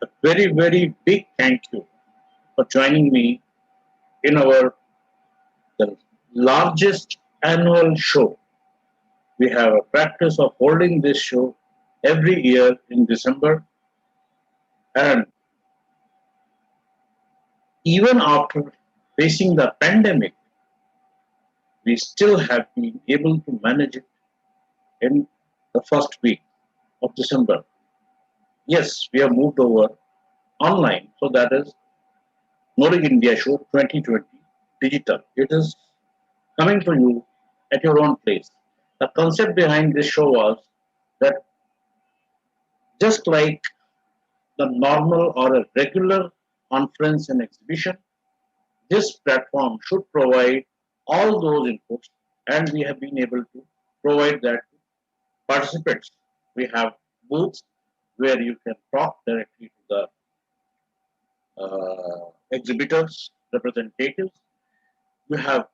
a very, very big thank you for joining me in our the largest annual show. We have a practice of holding this show every year in December, and even after facing the pandemic, we still have been able to manage it in the first week of December. Yes, we have moved over online, so that is Nordic India Show 2020 digital. It is coming to you at your own place. The concept behind this show was that just like the normal or a regular conference and exhibition, this platform should provide all those inputs, and we have been able to provide that to participants. We have booths where you can talk directly to the exhibitors, representatives. You have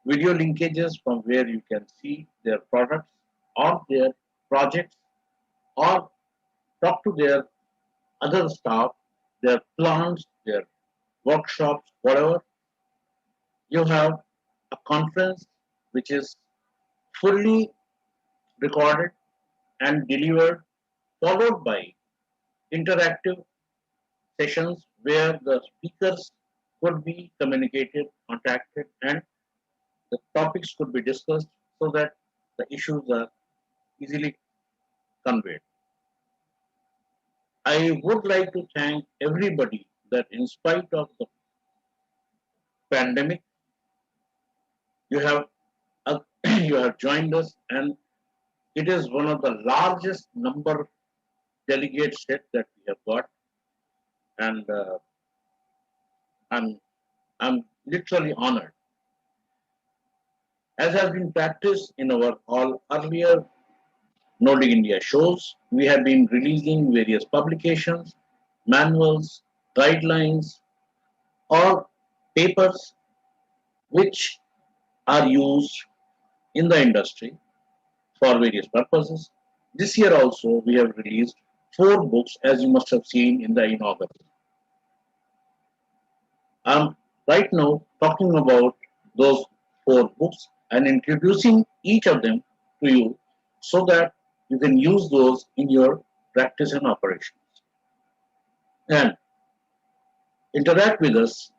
video linkages from where you can see their products or their projects or talk to their other staff, their plants, their workshops, whatever. You have a conference which is fully recorded and delivered, followed by interactive sessions where the speakers could be communicated, contacted, and the topics could be discussed so that the issues are easily conveyed. I would like to thank everybody that, in spite of the pandemic, you have you have joined us, and it is one of the largest number delegate set that we have got, and I'm I'm literally honored. As has been practiced in our all earlier Nordic India shows, we have been releasing various publications, manuals, guidelines, or papers which are used in the industry for various purposes. This year also, we have released four books, as you must have seen in the inaugural. I'm right now talking about those four books and introducing each of them to you so that you can use those in your practice and operations and interact with us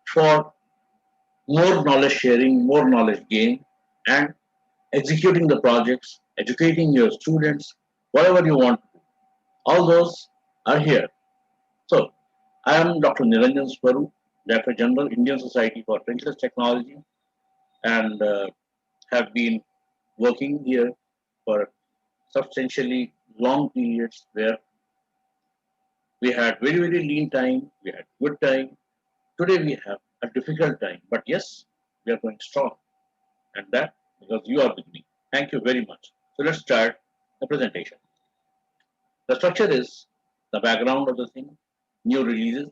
for more knowledge sharing, more knowledge gain, and executing the projects, educating your students, whatever you want. All those are here. So, I am Dr. Niranjan Swaru, Director General, Indian Society for Trenchless Technology, and have been working here for substantially long periods where we had very, very lean time, we had good time. Today we have a difficult time, but yes, we are going strong, and that because you are with me. Thank you very much. So let's start the presentation. The structure is the background of the thing, new releases,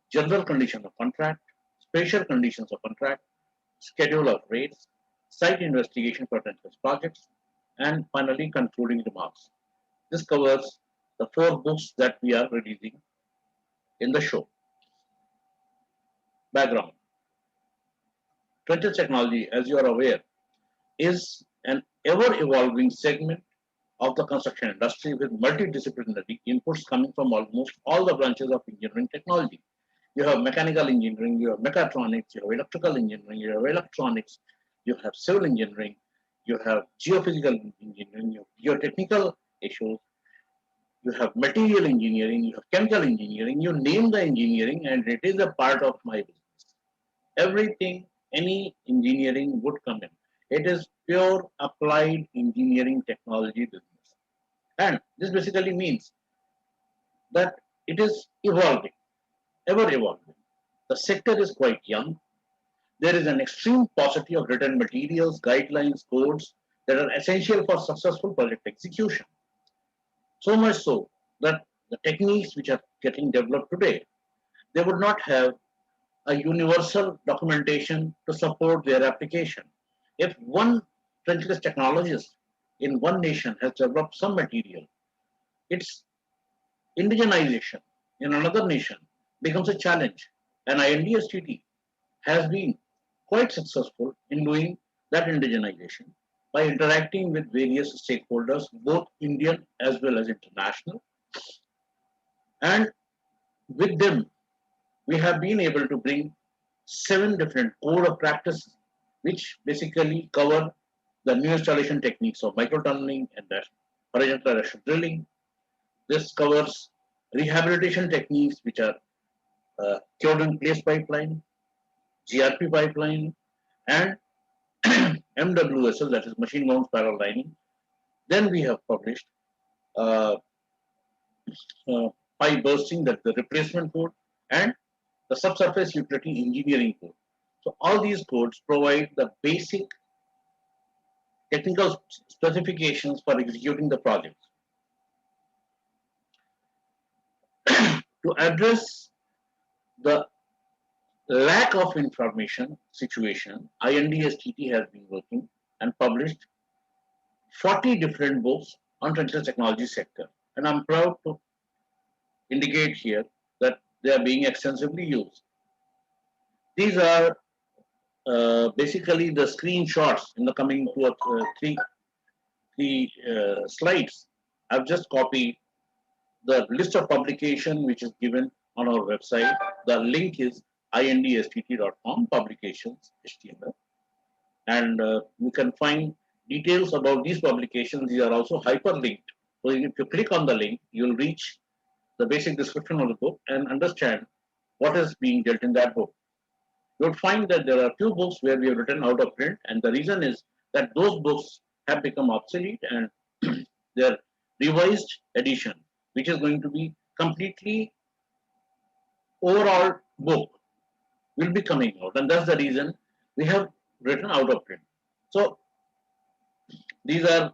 general condition of contract, special conditions of contract, schedule of rates, site investigation for potential projects, and finally concluding remarks. This covers the four books that we are releasing in the show. Background. Trenches technology, as you are aware, is an ever-evolving segment of the construction industry with multidisciplinary inputs coming from almost all the branches of engineering technology. You have mechanical engineering, you have mechatronics, you have electrical engineering, you have electronics, you have civil engineering, you have geophysical engineering, you have geotechnical issues, you have material engineering, you have chemical engineering, you name the engineering, and it is a part of my business. Everything, any engineering would come in. It is pure applied engineering technology business. And this basically means that it is evolving, ever evolving. The sector is quite young. There is an extreme paucity of written materials, guidelines, codes that are essential for successful project execution. So much so that the techniques which are getting developed today, they would not have a universal documentation to support their application. If one trenchless technologist in one nation has developed some material, its indigenization in another nation becomes a challenge. And INDSTT has been quite successful in doing that indigenization by interacting with various stakeholders, both Indian as well as international. And with them, we have been able to bring 7 different code of practice, which basically cover the new installation techniques of microtunneling and horizontal arrest drilling. This covers rehabilitation techniques, which are cured in place pipeline, GRP pipeline, and MWSL, that is machine wound spiral lining. Then we have published uh, pipe bursting, that's the replacement code, and the subsurface utility engineering code. So all these codes provide the basic technical specifications for executing the project. To address the lack of information situation, INDSTT has been working and published 40 different books on trenching technology sector. And I'm proud to indicate here that they are being extensively used. These are basically the screenshots in the coming three slides. I've just copied the list of publication which is given on our website. The link is indstt.com publications HTML, and you can find details about these publications. These are also hyperlinked. So if you click on the link, you'll reach the basic description of the book and understand what is being dealt in that book. You'll find that there are few books where we have written out of print, and the reason is that those books have become obsolete and their revised edition, which is going to be completely overall book, will be coming out, and that's the reason we have written out of print. So these are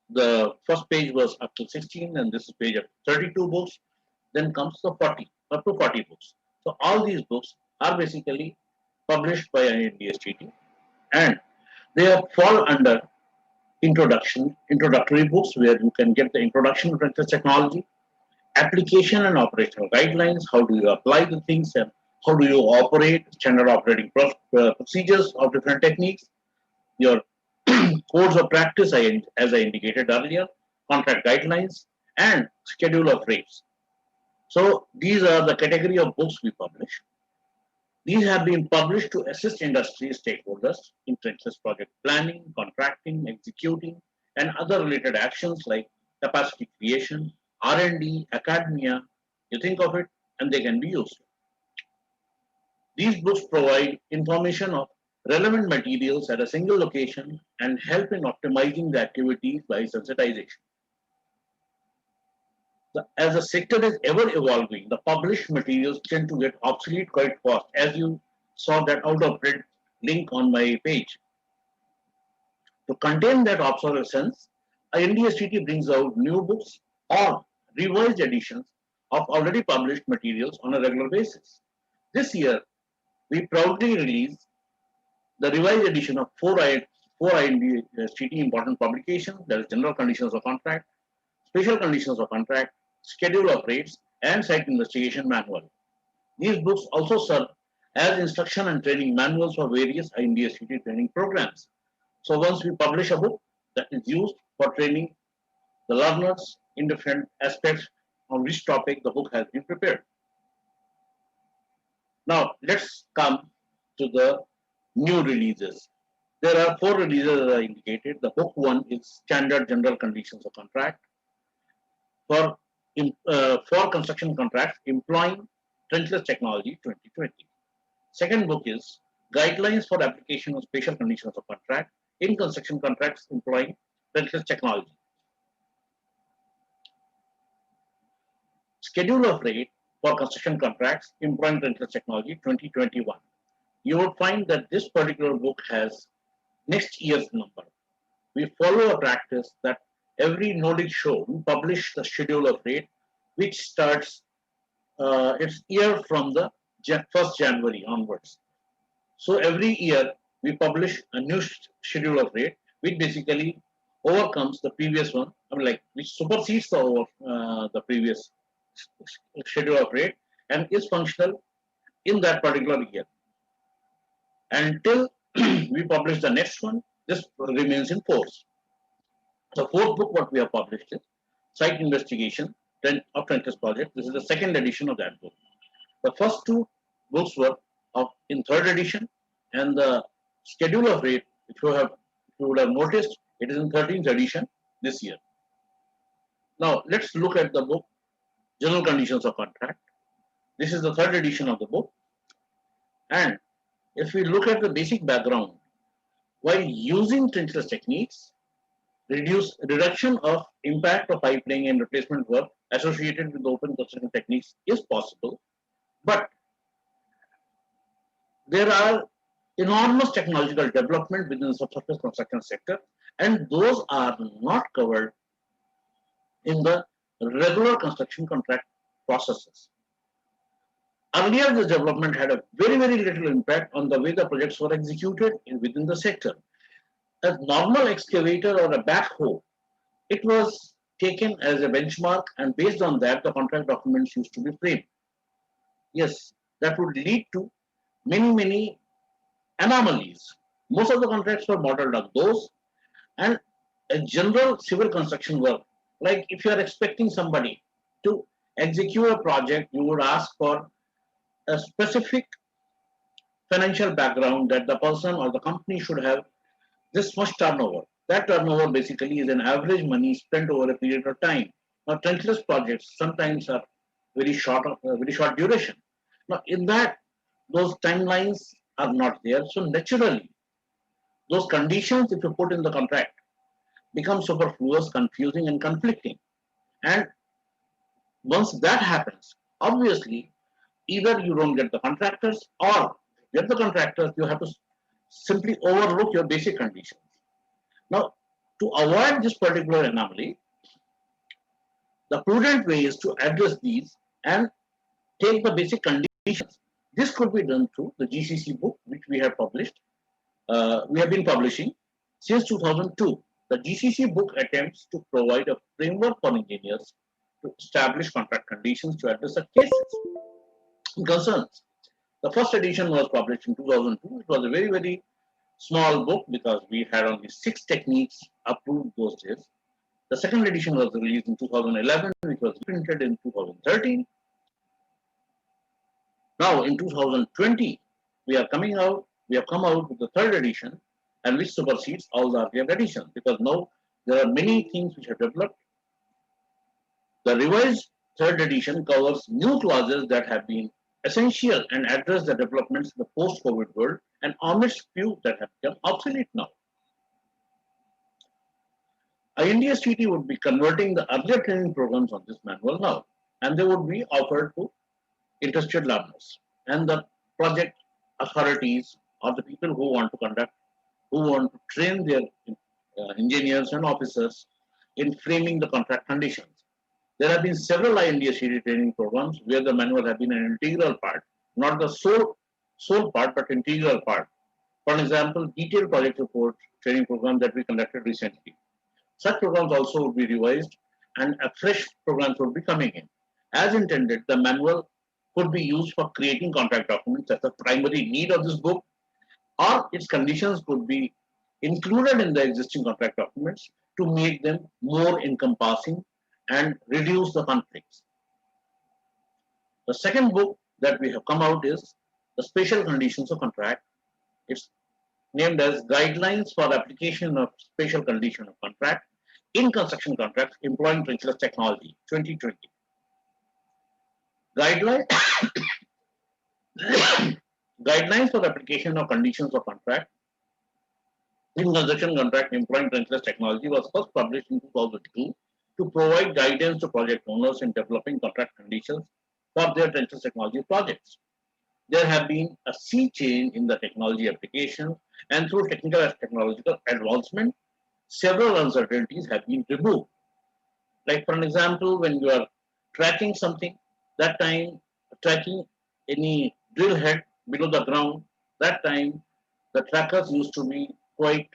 the first page was up to 16, and this is page of 32 books. Then comes the 40, up to 40 books. So all these books are basically published by INDSTT, and they fall under introductory books where you can get the introduction to trench technology, application and operational guidelines, how do you apply the things and how do you operate, standard operating procedures of different techniques, your codes of practice, as I indicated earlier, contract guidelines, and schedule of rates. So these are the category of books we publish. These have been published to assist industry stakeholders in trenches project planning, contracting, executing, and other related actions like capacity creation, R&D, academia. You think of it, and they can be used. These books provide information of relevant materials at a single location and help in optimizing the activities by sensitization. As the sector is ever evolving, the published materials tend to get obsolete quite fast, as you saw that out of print link on my page. To contain that obsolescence, INDSTT brings out new books or revised editions of already published materials on a regular basis. This year, we proudly released the revised edition of four INDSTT important publications, that is General Conditions of Contract, Special Conditions of Contract, Schedule of Rates, and Site Investigation Manual. These books also serve as instruction and training manuals for various INDSTT training programs. So once we publish a book, that is used for training the learners in different aspects on which topic the book has been prepared. Now let's come to the new releases. There are 4 releases as I indicated. The book 1 is Standard General Conditions of Contract for construction contracts employing trenchless technology 2020. Second book is Guidelines for Application of Special Conditions of Contract in Construction Contracts Employing Trenchless Technology. Schedule of Rate for Construction Contracts Employing Trenchless Technology 2021. You would find that this particular book has next year's number. We follow a practice that every knowledge show we publish the schedule of rate, which starts its year from the 1st January onwards. So every year we publish a new schedule of rate, which basically overcomes the previous one. I mean, like which supersedes the previous schedule of rate and is functional in that particular year. Until we publish the next one, this remains in force. The fourth book what we have published is Site Investigation of Trenchless Project. This is the second edition of that book. The first two books were in third edition, and the schedule of rate, if you would have noticed, it is in 13th edition this year. Now let's look at the book General Conditions of Contract. This is the third edition of the book, and if we look at the basic background, while using trenchless techniques, reduction of impact of pipe laying and replacement work associated with open construction techniques is possible, but there are enormous technological development within the subsurface construction sector, and those are not covered in the regular construction contract processes. Earlier, this development had a very, very little impact on the way the projects were executed within the sector. A normal excavator or a backhoe, it was taken as a benchmark, and based on that, the contract documents used to be framed. Yes, that would lead to many anomalies. Most of the contracts were modeled on those, and a general civil construction work, like if you are expecting somebody to execute a project, you would ask for a specific financial background that the person or the company should have this much turnover. That turnover basically is an average money spent over a period of time. Now, trenchless projects sometimes are very short duration. Now, in that, those timelines are not there. So naturally, those conditions, if you put in the contract, become superfluous, confusing, and conflicting. And once that happens, obviously, either you don't get the contractors, or get the contractors, you have to simply overlook your basic conditions. Now, to avoid this particular anomaly, the prudent way is to address these and take the basic conditions. This could be done through the GCC book, which we have published. We have been publishing since 2002. The GCC book attempts to provide a framework for engineers to establish contract conditions to address the cases and concerns. The first edition was published in 2002. It was a very, very small book because we had only 6 techniques approved those days. The second edition was released in 2011, which was printed in 2013. Now in 2020, we have come out with the third edition, and which supersedes all the earlier editions, because now there are many things which have developed. The revised third edition covers new clauses that have been essential and address the developments in the post-COVID world and omits few that have become obsolete now. INDSTT would be converting the earlier training programs on this manual now, and they would be offered to interested learners and the project authorities or the people who want to train their engineers and officers in framing the contract conditions. There have been several INDSTT training programs where the manual has been an integral part, not the sole part, but integral part. For example, detailed project report training program that we conducted recently. Such programs also would be revised, and a fresh programs would be coming in. As intended, the manual could be used for creating contract documents as the primary need of this book, or its conditions could be included in the existing contract documents to make them more encompassing and reduce the conflicts. The second book that we have come out is the Special Conditions of Contract. It's named as Guidelines for Application of Special Condition of Contract in Construction Contracts Employing Trenchless Technology, 2020. Guidelines for Application of Conditions of Contract in Construction Contract Employing Trenchless Technology was first published in 2002 to provide guidance to project owners in developing contract conditions for their trenchless technology projects. There have been a sea change in the technology application, and through technical and technological advancement, several uncertainties have been removed. Like for an example, when you are tracking something, that time tracking any drill head below the ground, that time the trackers used to be quite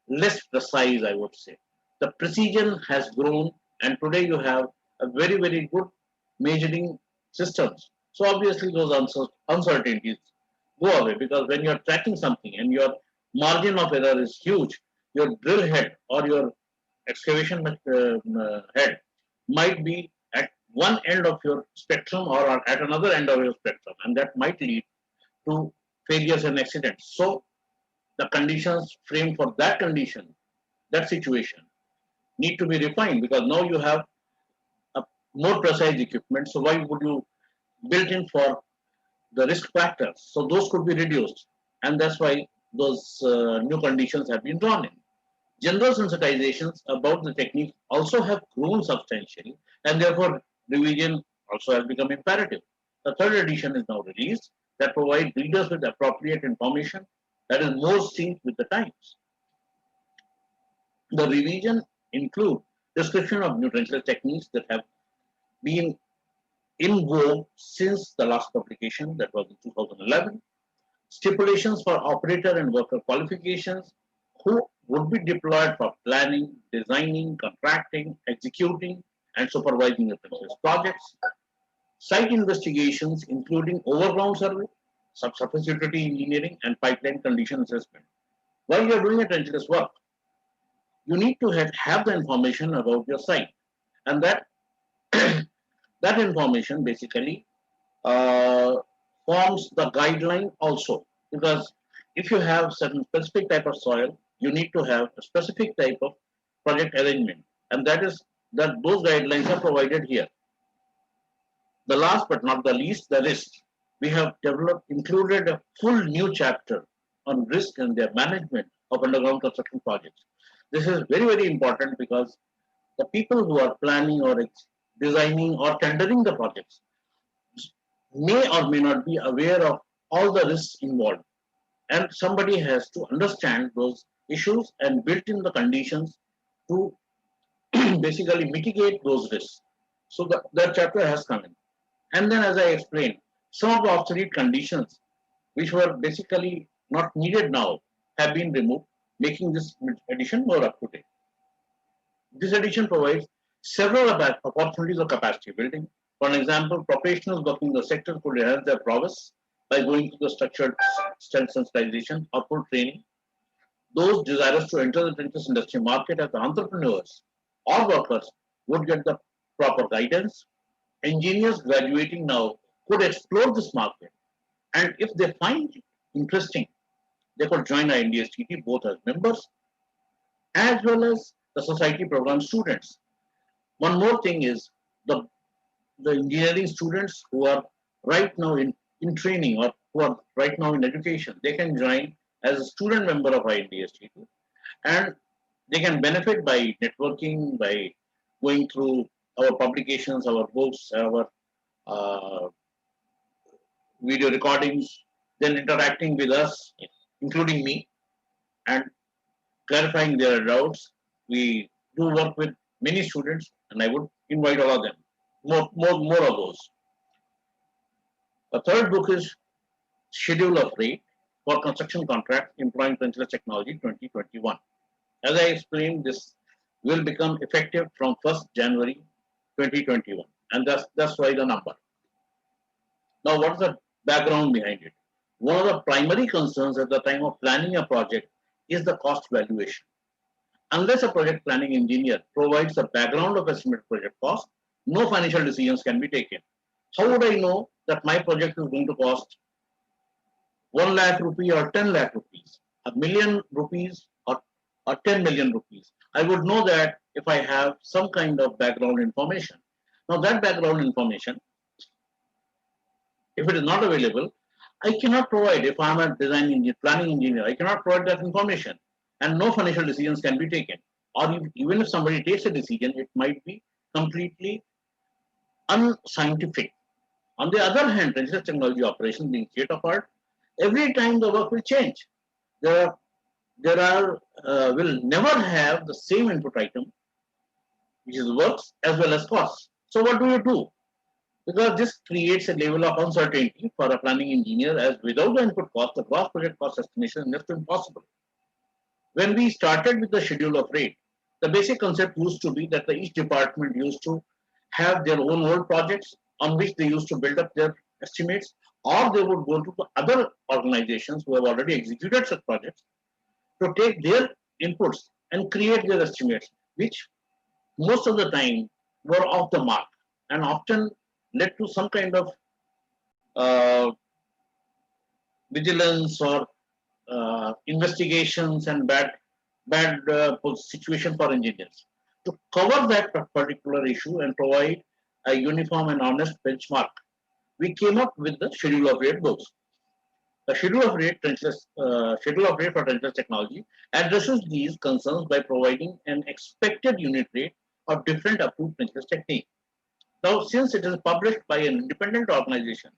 less precise, I would say. The precision has grown, and today you have a very, very good measuring systems. So obviously those uncertainties go away, because when you're tracking something and your margin of error is huge, your drill head or your excavation head might be at one end of your spectrum or at another end of your spectrum, and that might lead to failures and accidents. So the conditions framed for that condition, that situation, need to be refined, because now you have a more precise equipment. So why would you build in for the risk factors? So those could be reduced, and that's why those new conditions have been drawn in. General sensitizations about the technique also have grown substantially, and therefore revision also has become imperative. The third edition is now released that provides readers with appropriate information that is more synced with the times. The revision include description of new trenchless techniques that have been in vogue since the last publication, that was in 2011, stipulations for operator and worker qualifications who would be deployed for planning, designing, contracting, executing, and supervising the trenchless projects, site investigations including overground survey, subsurface utility engineering, and pipeline condition assessment. While you are doing a trenchless work, you need to have the information about your site, and that information basically uh, forms the guideline also, because if you have certain specific type of soil, you need to have a specific type of project arrangement, and that those guidelines are provided here. The last but not the least, the risk. We have included a full new chapter on risk and their management of underground construction projects. This is very, very important, because the people who are planning or designing or tendering the projects may or may not be aware of all the risks involved. And somebody has to understand those issues and build in the conditions to basically mitigate those risks. So that chapter has come in. And then, as I explained, some of the obsolete conditions which were basically not needed now have been removed, making this edition more up to date. This edition provides several opportunities of capacity building. For example, professionals working in the sector could enhance their prowess by going through the structured strength sensitization or full training. Those desirous to enter the trenches industry market as entrepreneurs or workers would get the proper guidance. Engineers graduating now could explore this market, and if they find it interesting, they could join our NDSTT both as members as well as the society program students. One more thing is the engineering students who are right now in training or who are right now in education, they can join as a student member of INDST, and they can benefit by networking, by going through our publications, our books, our uh, video recordings, then interacting with us, including me, and clarifying their doubts. We do work with many students, and I would invite all of them. More of those. The third book is Schedule of Rate for Construction Contracts Employing Trenchless Technology 2021. As I explained, this will become effective from 1st January 2021, and that's why the number. Now, what is the background behind it? One of the primary concerns at the time of planning a project is the cost valuation. Unless a project planning engineer provides a background of estimated project cost, no financial decisions can be taken. How would I know that my project is going to cost 1 lakh rupee or 10 lakh rupees, a million rupees or 10 million rupees? I would know that if I have some kind of background information. Now, that background information, if it is not available, I cannot provide. If I am a design engineer, planning engineer, I cannot provide that information, and no financial decisions can be taken. Or even if somebody takes a decision, it might be completely unscientific. On the other hand, research technology operations being state of art, every time the work will change. There are, will never have the same input item, which is works as well as costs. So what do you do? Because this creates a level of uncertainty for a planning engineer, as without the input cost, the gross project cost estimation is next to impossible. When we started with the schedule of rate, the basic concept used to be that each department used to have their own old projects on which they used to build up their estimates, or they would go to the other organizations who have already executed such projects to take their inputs and create their estimates, which most of the time were off the mark and often led to some kind of uh, vigilance or investigations and bad situation for engineers. To cover that particular issue and provide a uniform and honest benchmark, we came up with the Schedule of Rate books. The Schedule of Rate for trenchless technology addresses these concerns by providing an expected unit rate of different approved trenchless techniques. Now, since it is published by an independent organization,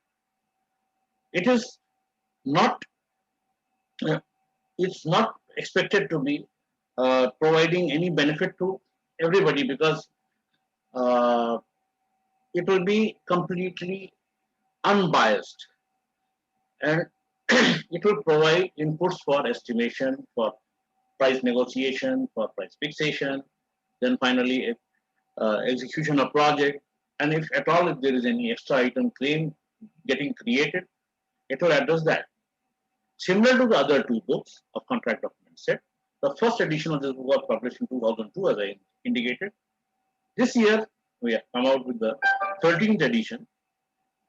it is not uh, it's not expected to be providing any benefit to everybody because uh, it will be completely unbiased and it will provide inputs for estimation, for price negotiation, for price fixation, then finally execution of project, and if at all if there is any extra item claim getting created, it will address that. Similar to the other two books of contract document set, the first edition of this book was published in 2002, as I indicated. This year, we have come out with the 13th edition,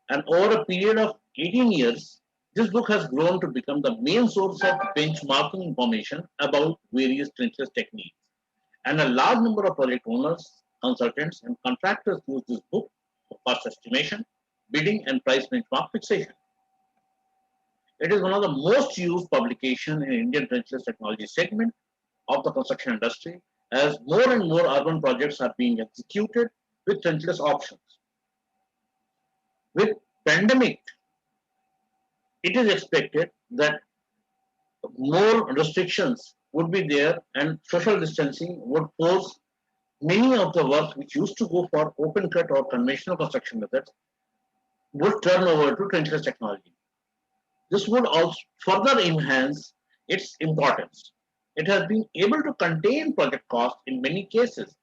and over a period of 18 years, this book has grown to become the main source of benchmarking information about various trenchless techniques. And a large number of project owners, consultants, and contractors use this book for cost estimation, bidding, and price benchmark fixation. It is one of the most used publications in Indian trenchless technology segment of the construction industry, as more and more urban projects are being executed with trenchless options. With pandemic, it is expected that more restrictions would be there and social distancing would force many of the work which used to go for open cut or conventional construction methods would turn over to trenchless technology. This would also further enhance its importance. It has been able to contain project costs in many cases,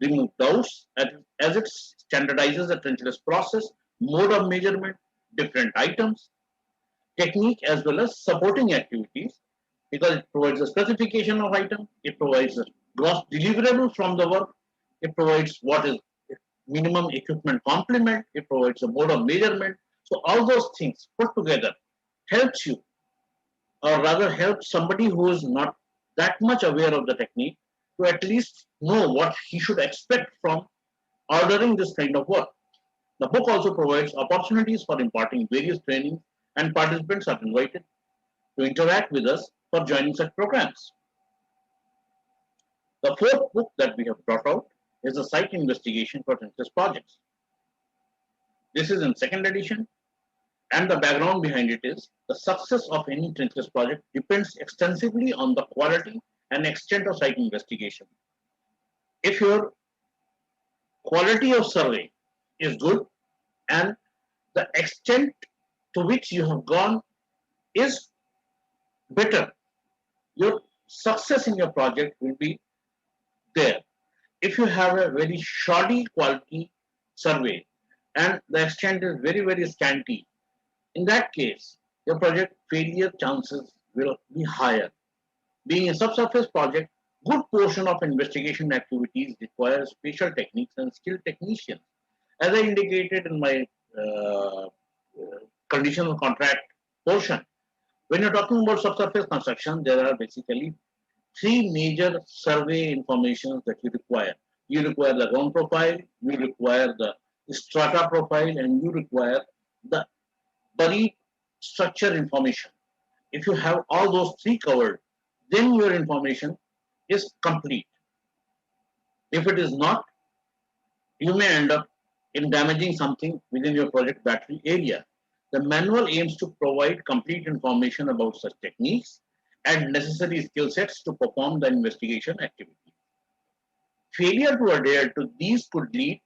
remove doubts as it standardizes the trenchless process, mode of measurement, different items, technique as well as supporting activities because it provides a specification of item, it provides a gross deliverable from the work, it provides what is minimum equipment complement, it provides a mode of measurement. So all those things put together helps you or rather helps somebody who is not that much aware of the technique to at least know what he should expect from ordering this kind of work. The book also provides opportunities for imparting various trainings and participants are invited to interact with us for joining such programs. The fourth book that we have brought out is a site investigation for trenchless projects. This is in second edition, and the background behind it is the success of any trenchless project depends extensively on the quality and extent of site investigation. If your quality of survey is good and the extent to which you have gone is better, your success in your project will be there. If you have a very shoddy quality survey and the extent is very, very scanty, in that case, your project failure chances will be higher. Being a subsurface project, good portion of investigation activities require special techniques and skilled technicians. As I indicated in my uh, conditional contract portion, when you're talking about subsurface construction, there are basically three major survey informations that you require. You require the ground profile, you require the strata profile, and you require the buried structure information. If you have all those three covered, then your information is complete. If it is not, you may end up in damaging something within your project battery area. The manual aims to provide complete information about such techniques and necessary skill sets to perform the investigation activity. Failure to adhere to these could lead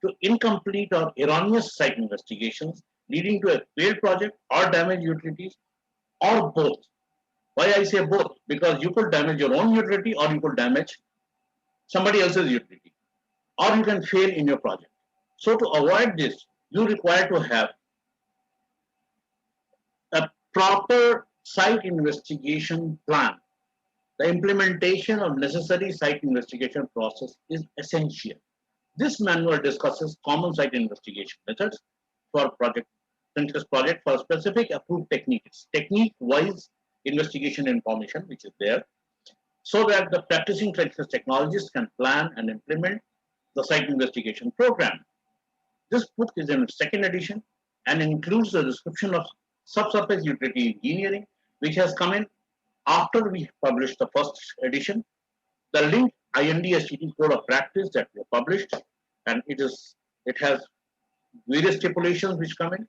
to incomplete or erroneous site investigations, leading to a failed project or damaged utilities or both. Why I say both? Because you could damage your own utility or you could damage somebody else's utility or you can fail in your project. So to avoid this, you require to have a proper site investigation plan. The implementation of necessary site investigation process is essential. This manual discusses common site investigation methods for project for specific approved techniques, technique-wise investigation information which is there, so that the practicing trench technologists can plan and implement the site investigation program. This book is in its second edition and includes the description of subsurface utility engineering, which has come in after we published the first edition. The link IND-STT code of practice that we have published, and it has various stipulations which come in,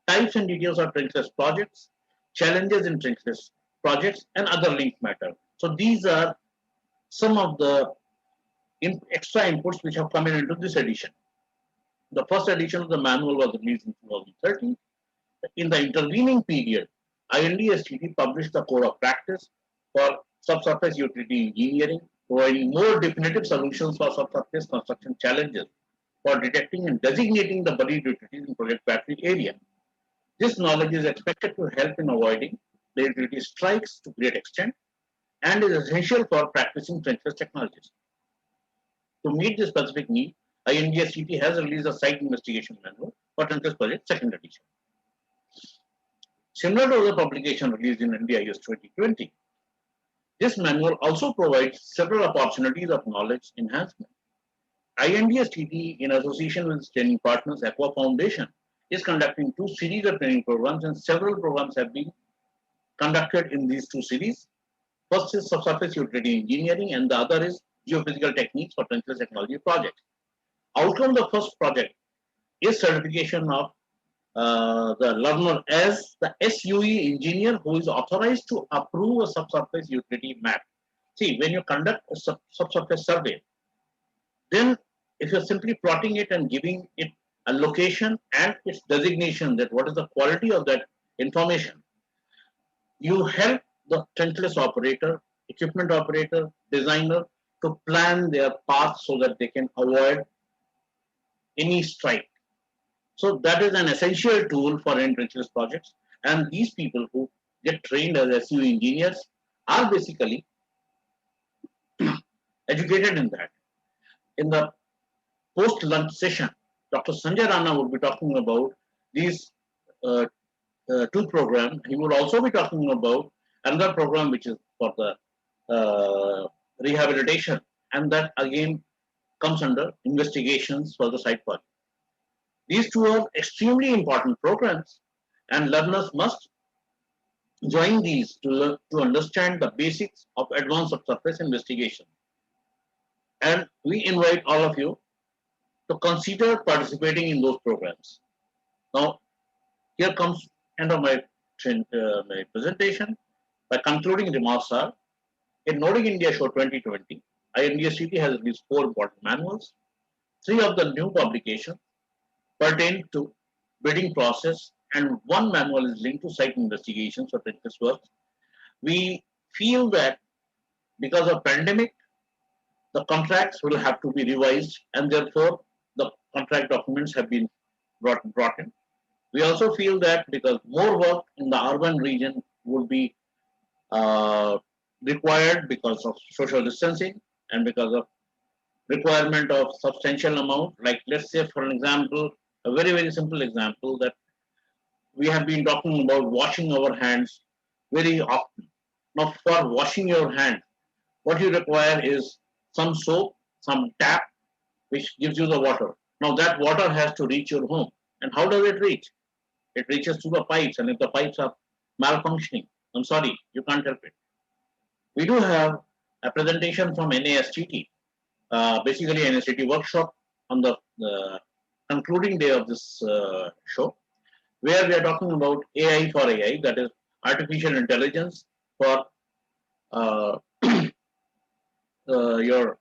types and details of trenchless projects, challenges in trenchless projects, and other link matter. So these are some of the extra inputs which have come in into this edition. The first edition of the manual was released in 2013. In the intervening period, IND-STT published the code of practice for subsurface utility engineering, providing more definitive solutions for subsurface construction challenges for detecting and designating the buried utilities in project boundary area. This knowledge is expected to help in avoiding the utility strikes to great extent and is essential for practicing trenchless technologies. To meet this specific need, IND-STT has released a site investigation manual for trenchless project second edition. Similar to the publication released in NDIS 2020, this manual also provides several opportunities of knowledge enhancement. IND-STT, in association with its training partners, Aqua Foundation, is conducting 2 series of training programs, and several programs have been conducted in these 2 series. First is subsurface utility engineering, and the other is geophysical techniques for trenchless technology projects. Outcome of the first project is certification of the learner as the SUE engineer who is authorized to approve a subsurface utility map. See, when you conduct a subsurface survey, then if you're simply plotting it and giving it a location and its designation, that what is the quality of that information, you help the trenchless operator, equipment operator, designer to plan their path so that they can avoid any strike. So that is an essential tool for trenchless projects, and these people who get trained as SUE engineers are basically educated in that. In the post-lunch session, Dr. Sanjay Rana will be talking about these 2 programs. He will also be talking about another program which is for the rehabilitation, and that again comes under investigations for the site project. These 2 are extremely important programs, and learners must join these to understand the basics of advanced subsurface investigation. And we invite all of you to consider participating in those programs. Now, here comes end of my presentation. My concluding remarks are, in Knowing India Show 2020, IND-STT has released 4 important manuals. 3 of the new publications pertain to bidding process, and 1 manual is linked to site investigations for trenchless work. We feel that because of pandemic, the contracts will have to be revised, and therefore the contract documents have been brought in. We also feel that because more work in the urban region would be required because of social distancing and because of requirement of substantial amount, like let's say for an example, a very, very simple example, that we have been talking about washing our hands very often. Now for washing your hands, what you require is some soap, some tap, which gives you the water. Now that water has to reach your home. And how does it reach? It reaches through the pipes, and if the pipes are malfunctioning, I'm sorry, you can't help it. We do have a presentation from NASTT, basically an NASTT workshop on the concluding day of this show, where we are talking about AI for AI, that is artificial intelligence for your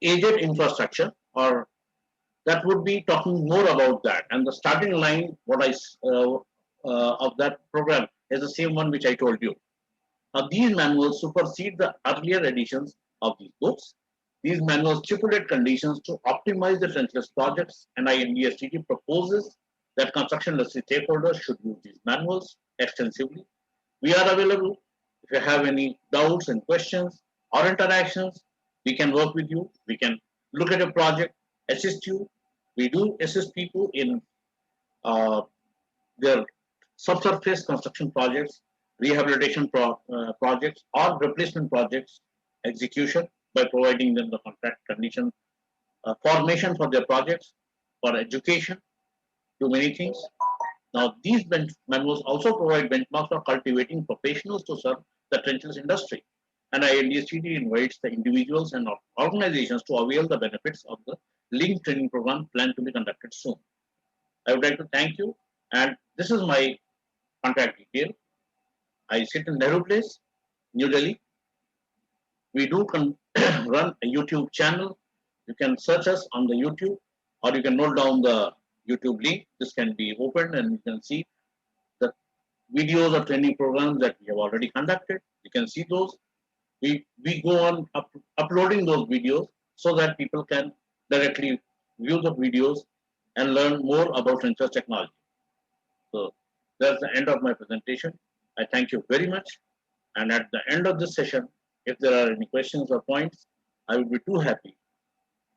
aged infrastructure, or that would be talking more about that. And the starting line, of that program is the same one which I told you. Now, these manuals supersede the earlier editions of these books. These manuals stipulate conditions to optimize the trenchless projects, and INDSTT proposes that construction industry stakeholders should use these manuals extensively. We are available. If you have any doubts and questions or interactions, we can work with you. We can look at a project, assist you. We do assist people in uh, their subsurface construction projects, rehabilitation projects, or replacement projects execution by providing them the contract condition formation for their projects, for education, to many things. Now, these manuals also provide benchmarks for cultivating professionals to serve the trenchless industry. And INDSTD invites the individuals and organizations to avail the benefits of the LINK training program planned to be conducted soon. I would like to thank you. And this is my contact detail. I sit in Nehru Place, New Delhi. We do run a YouTube channel. You can search us on the YouTube, or you can note down the YouTube link. This can be opened and you can see the videos or training programs that we have already conducted. You can see those. We go on uploading those videos so that people can directly view the videos and learn more about trenchless technology. So that's the end of my presentation. I thank you very much. And at the end of this session, if there are any questions or points, I will be too happy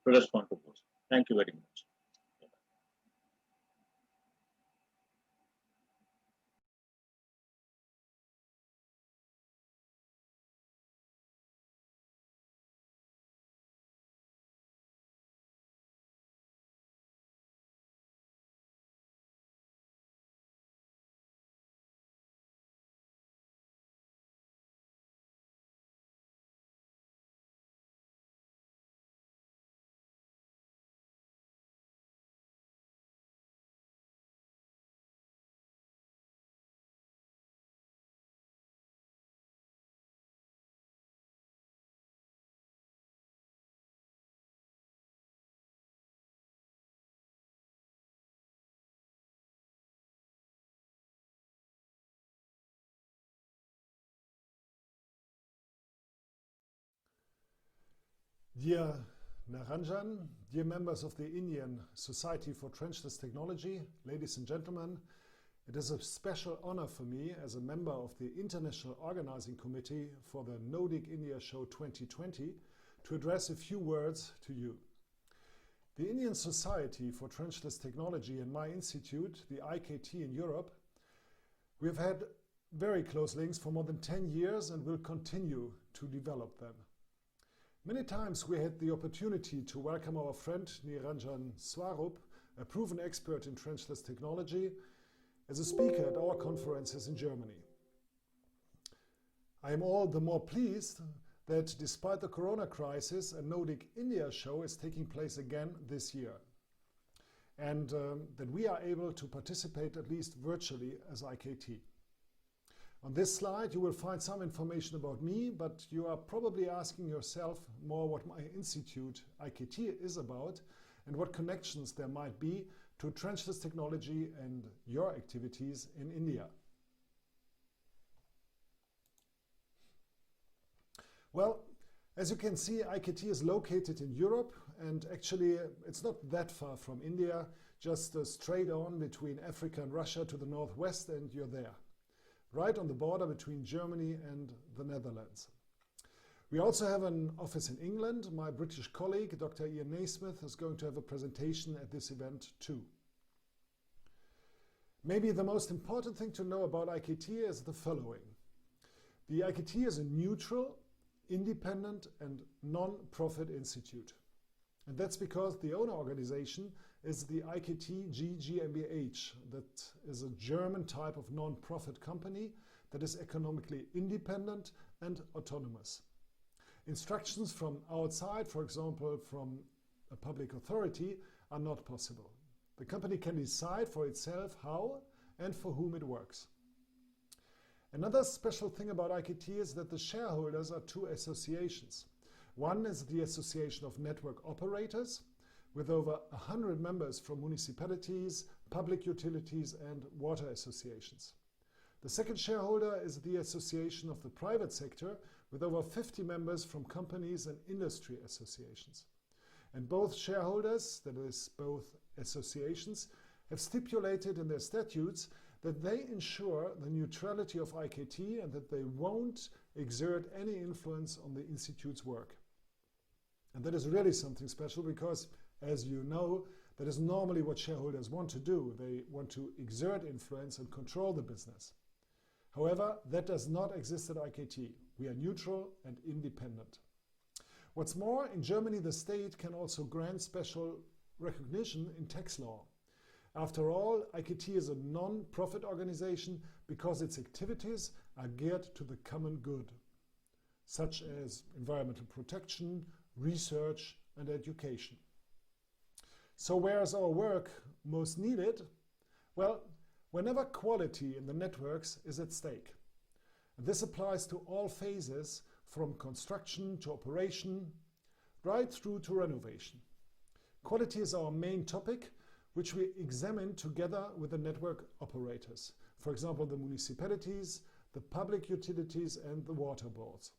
to respond to those. Thank you very much. Dear Naranjan, dear members of the Indian Society for Trenchless Technology, ladies and gentlemen, it is a special honor for me as a member of the International Organizing Committee for the NODIC India Show 2020 to address a few words to you. The Indian Society for Trenchless Technology and my institute, the IKT in Europe, we have had very close links for more than 10 years and will continue to develop them. Many times we had the opportunity to welcome our friend Niranjan Swarup, a proven expert in trenchless technology, as a speaker at our conferences in Germany. I am all the more pleased that despite the corona crisis, a NODIC India show is taking place again this year, and that we are able to participate at least virtually as IKT. On this slide you will find some information about me, but you are probably asking yourself more what my institute IKT is about and what connections there might be to trenchless technology and your activities in India. Well, as you can see, IKT is located in Europe, and actually it's not that far from India, just straight on between Africa and Russia to the northwest, and you're there, right on the border between Germany and the Netherlands. We also have an office in England. My British colleague, Dr. Ian Naismith, is going to have a presentation at this event too. Maybe the most important thing to know about IKT is the following. The IKT is a neutral, independent and non-profit institute. And that's because the owner organization is the IKT GmbH. That is a German type of non-profit company that is economically independent and autonomous. Instructions from outside, for example from a public authority, are not possible. The company can decide for itself how and for whom it works. Another special thing about IKT is that the shareholders are two associations. One is the Association of Network Operators, with over 100 members from municipalities, public utilities and water associations. The second shareholder is the Association of the Private Sector, with over 50 members from companies and industry associations. And both shareholders, that is, both associations, have stipulated in their statutes that they ensure the neutrality of IKT and that they won't exert any influence on the Institute's work. And that is really something special because, as you know, that is normally what shareholders want to do. They want to exert influence and control the business. However, that does not exist at IKT. We are neutral and independent. What's more, in Germany the state can also grant special recognition in tax law. After all, IKT is a non-profit organization because its activities are geared to the common good, such as environmental protection, research and education. So where is our work most needed? Well, whenever quality in the networks is at stake. And this applies to all phases, from construction to operation, right through to renovation. Quality is our main topic, which we examine together with the network operators. For example, the municipalities, the public utilities and the water boards.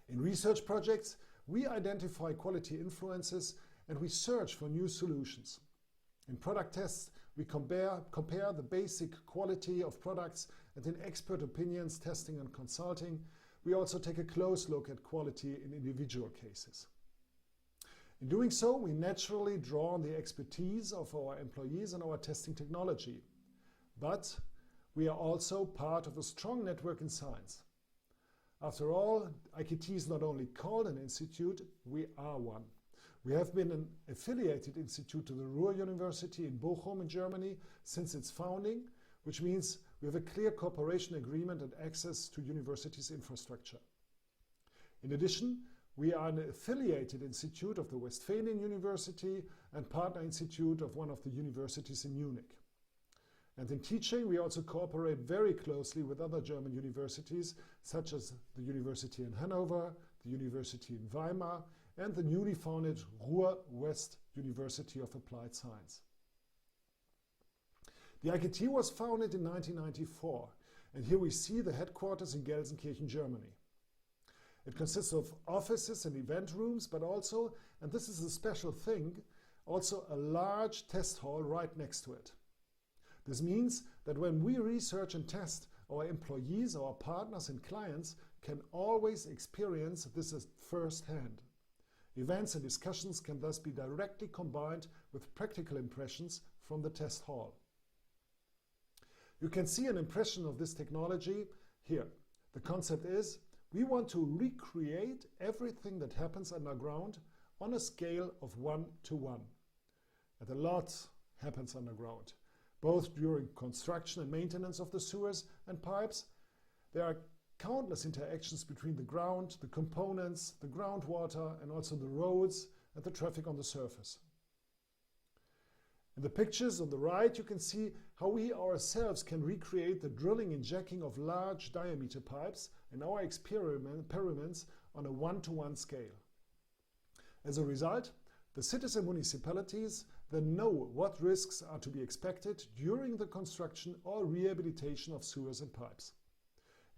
In research projects, we identify quality influences and we search for new solutions. In product tests, we compare the basic quality of products, and in expert opinions, testing and consulting, we also take a close look at quality in individual cases. In doing so, we naturally draw on the expertise of our employees and our testing technology. But we are also part of a strong network in science. After all, IKT is not only called an institute, we are one. We have been an affiliated institute to the Ruhr University in Bochum in Germany since its founding, which means we have a clear cooperation agreement and access to university's infrastructure. In addition, we are an affiliated institute of the Westphalian University and partner institute of one of the universities in Munich. And in teaching, we also cooperate very closely with other German universities, such as the University in Hanover, the University in Weimar, and the newly founded Ruhr-West University of Applied Science. The IKT was founded in 1994, and here we see the headquarters in Gelsenkirchen, Germany. It consists of offices and event rooms, but also, and this is a special thing, also a large test hall right next to it. This means that when we research and test, our employees, our partners and clients can always experience this at first hand. Events and discussions can thus be directly combined with practical impressions from the test hall. You can see an impression of this technology here. The concept is, we want to recreate everything that happens underground on a scale of 1 to 1. And a lot happens underground, both during construction and maintenance of the sewers and pipes. There are countless interactions between the ground, the components, the groundwater, and also the roads and the traffic on the surface. In the pictures on the right, you can see how we ourselves can recreate the drilling and jacking of large diameter pipes in our experiments on a 1-to-1 scale. As a result, the cities and municipalities then know what risks are to be expected during the construction or rehabilitation of sewers and pipes.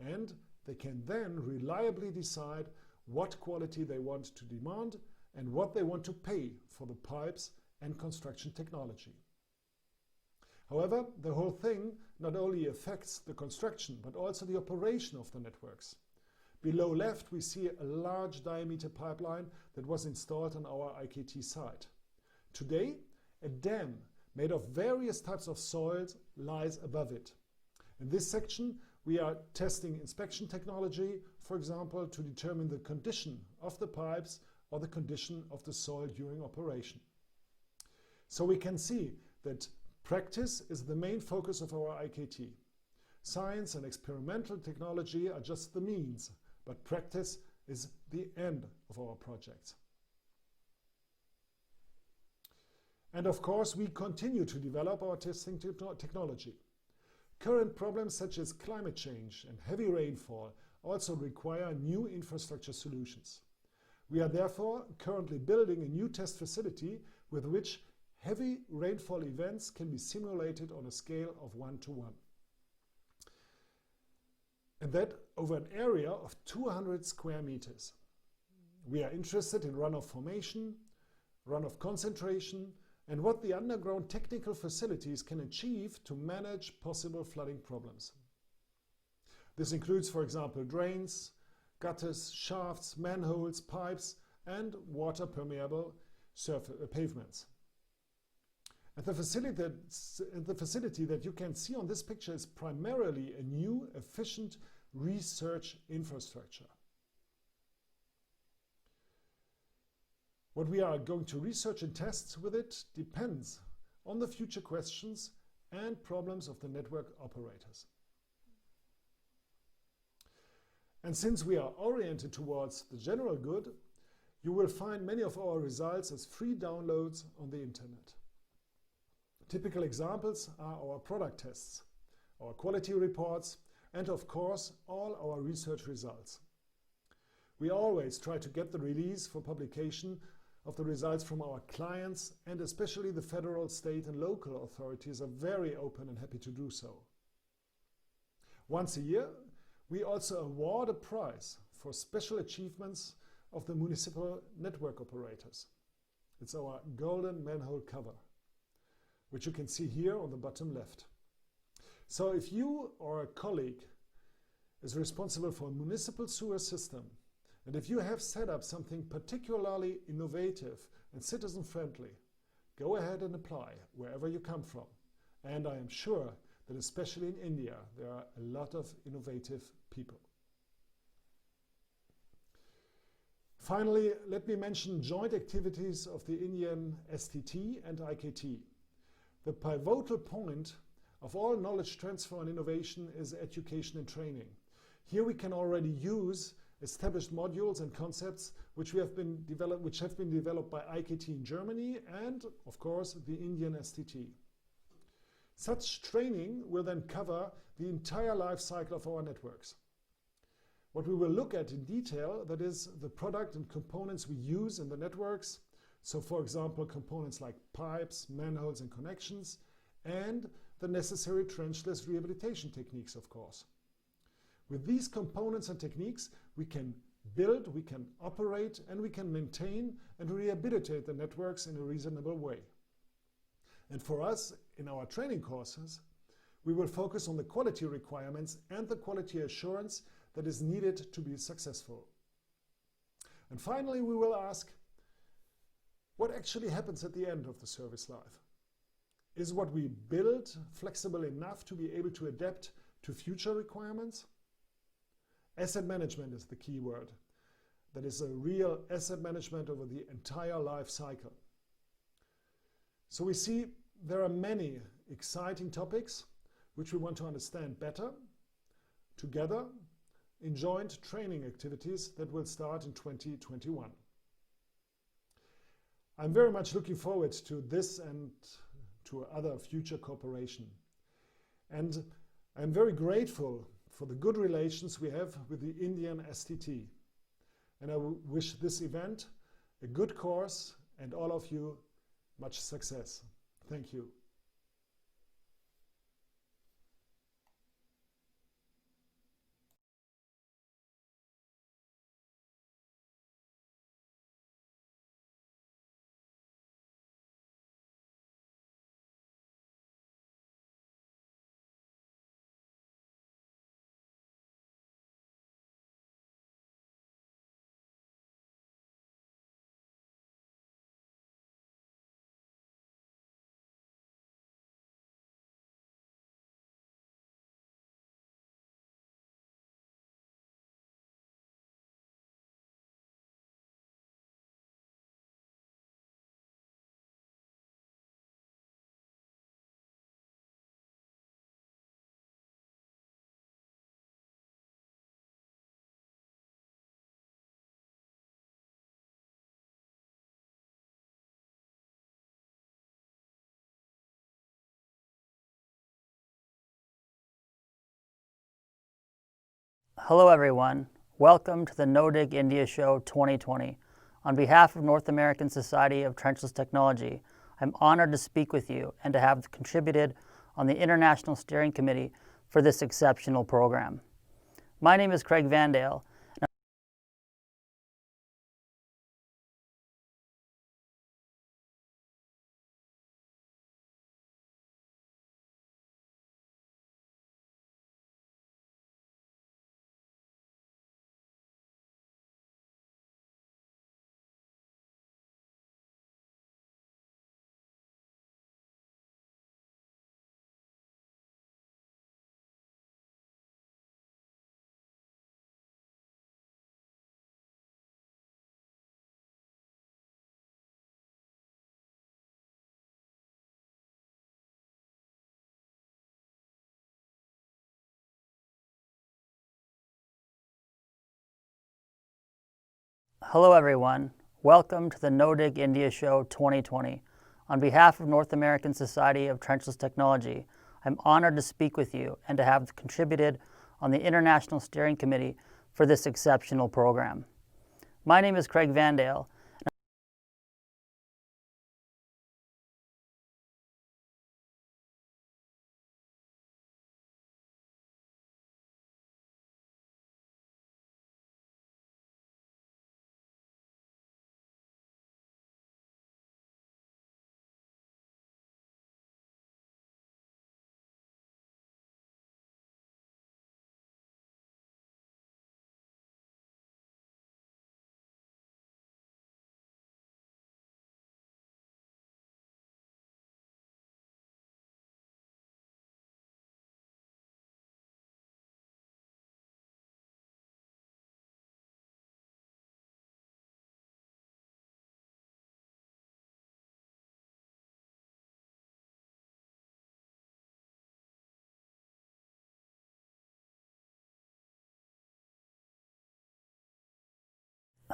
And they can then reliably decide what quality they want to demand and what they want to pay for the pipes and construction technology. However, the whole thing not only affects the construction, but also the operation of the networks. Below left, we see a large diameter pipeline that was installed on our IKT site. Today, a dam made of various types of soils lies above it. In this section, we are testing inspection technology, for example, to determine the condition of the pipes or the condition of the soil during operation. So we can see that practice is the main focus of our IKT. Science and experimental technology are just the means, but practice is the end of our projects. And of course, we continue to develop our testing technology. Current problems such as climate change and heavy rainfall also require new infrastructure solutions. We are therefore currently building a new test facility with which heavy rainfall events can be simulated on a scale of 1 to 1. and that over an area of 200 square meters. We are interested in runoff formation, runoff concentration, and what the underground technical facilities can achieve to manage possible flooding problems. This includes, for example, drains, gutters, shafts, manholes, pipes, and water-permeable pavements. And the facility that you can see on this picture is primarily a new, efficient research infrastructure. What we are going to research and test with it depends on the future questions and problems of the network operators. And since we are oriented towards the general good, you will find many of our results as free downloads on the internet. Typical examples are our product tests, our quality reports, and of course, all our research results. We always try to get the release for publication of the results from our clients, and especially the federal, state, and local authorities are very open and happy to do so. Once a year, we also award a prize for special achievements of the municipal network operators. It's our golden manhole cover, which you can see here on the bottom left. So if you or a colleague is responsible for a municipal sewer system, and if you have set up something particularly innovative and citizen-friendly, go ahead and apply wherever you come from. And I am sure that especially in India, there are a lot of innovative people. Finally, let me mention joint activities of the Indian STT and IKT. The pivotal point of all knowledge transfer and innovation is education and training. Here we can already use established modules and concepts which have been developed by IKT in Germany and, of course, the Indian STT. Such training will then cover the entire life cycle of our networks. What we will look at in detail, that is the product and components we use in the networks. So, for example, components like pipes, manholes, and connections, and the necessary trenchless rehabilitation techniques, of course. With these components and techniques, we can build, we can operate, and we can maintain and rehabilitate the networks in a reasonable way. And for us, in our training courses, we will focus on the quality requirements and the quality assurance that is needed to be successful. And finally, we will ask, what actually happens at the end of the service life? Is what we build flexible enough to be able to adapt to future requirements? Asset management is the key word. That is a real asset management over the entire life cycle. So we see there are many exciting topics which we want to understand better together in joint training activities that will start in 2021. I'm very much looking forward to this and to other future cooperation. And I'm very grateful for the good relations we have with the Indian STT. And I wish this event a good course and all of you much success. Thank you. Hello everyone, welcome to the No-Dig India Show 2020. On behalf of North American Society of Trenchless Technology, I'm honored to speak with you and to have contributed on the International Steering Committee for this exceptional program. My name is Craig Vandale. Hello everyone, welcome to the No-Dig India Show 2020. On behalf of North American Society of Trenchless Technology, I'm honored to speak with you and to have contributed on the International Steering Committee for this exceptional program. My name is Craig Vandale.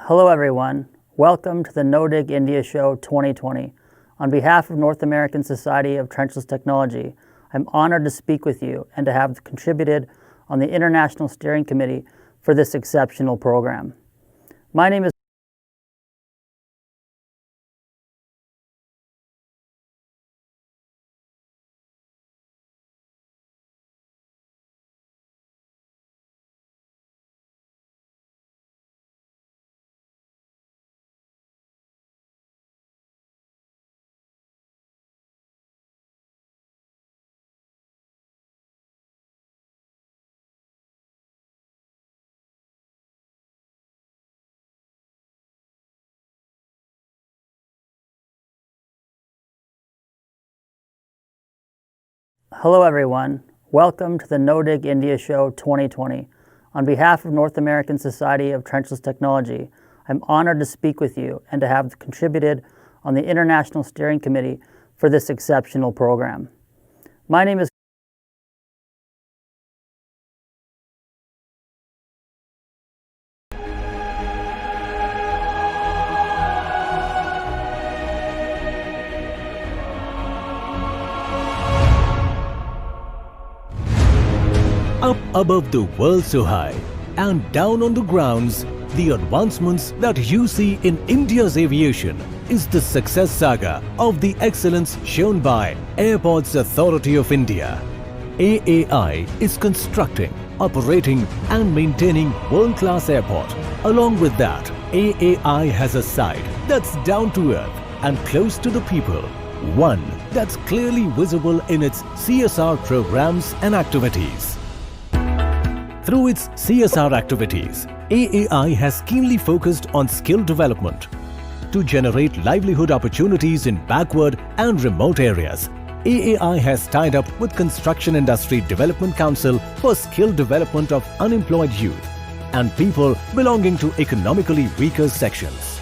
Hello everyone, welcome to the No-Dig India Show 2020. On behalf of North American Society of Trenchless Technology, I'm honored to speak with you and to have contributed on the International Steering Committee for this exceptional program. My name is Hello everyone, welcome to the No-Dig India Show 2020. On behalf of North American Society of Trenchless Technology, I'm honored to speak with you and to have contributed on the International Steering Committee for this exceptional program. My name is Up above the world so high and down on the grounds, the advancements that you see in India's aviation is the success saga of the excellence shown by Airports Authority of India. AAI is constructing, operating and maintaining world-class airport. Along with that, AAI has a side that's down to earth and close to the people. One that's clearly visible in its CSR programs and activities. Through its CSR activities, AAI has keenly focused on skill development. To generate livelihood opportunities in backward and remote areas, AAI has tied up with Construction Industry Development Council for skill development of unemployed youth and people belonging to economically weaker sections.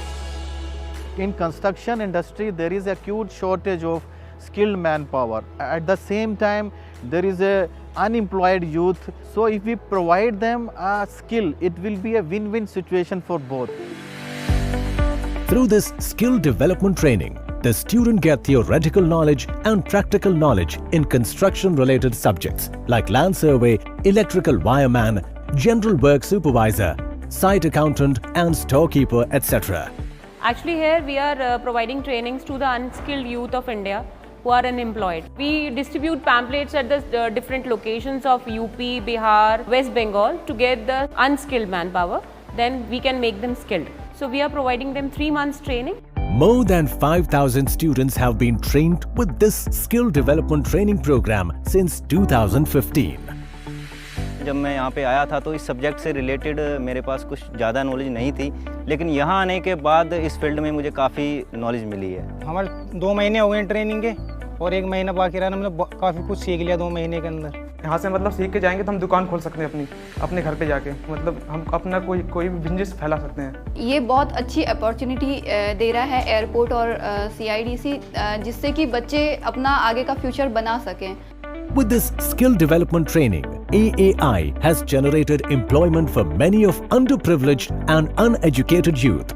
In construction industry, there is a huge shortage of skilled manpower. At the same time, there is a unemployed youth. So if we provide them a skill, it will be a win-win situation for both. Through this skill development training, the student gets theoretical knowledge and practical knowledge in construction-related subjects like land survey, electrical wireman, general work supervisor, site accountant and storekeeper, etc. Actually, here we are providing trainings to the unskilled youth of India who are unemployed. We distribute pamphlets at the different locations of UP, Bihar, West Bengal to get the unskilled manpower. Then we can make them skilled. So we are providing them 3 months training. More than 5,000 students have been trained with this skill development training program since 2015. जब मैं यहाँ पे आया था तो इस subject से related मेरे पास कुछ ज़्यादा नॉलेज नहीं थी, लेकिन यहाँ आने के बाद इस फील्ड में मुझे काफ़ी नॉलेज मिली है। हमारे 2 महीने हो गए ट्रेनिंग के और 1 महीना बाकी रहा, हमने काफ़ी कुछ सीख लिया 2 महीने के अंदर। यहाँ से मतलब सीख के जाएंगे तो हम दुकान खोल सकते हैं अपने घर पे जाके, मतलब हम अपना कोई भी बिजनेस फैला सकते हैं। ये बहुत अच्छी अपॉर्चुनिटी दे रहा है एयरपोर्ट और CIDC, जिससे कि बच्चे अपना आगे का फ्यूचर बना सकें। With this skill development training, AAI has generated employment for many of underprivileged and uneducated youth.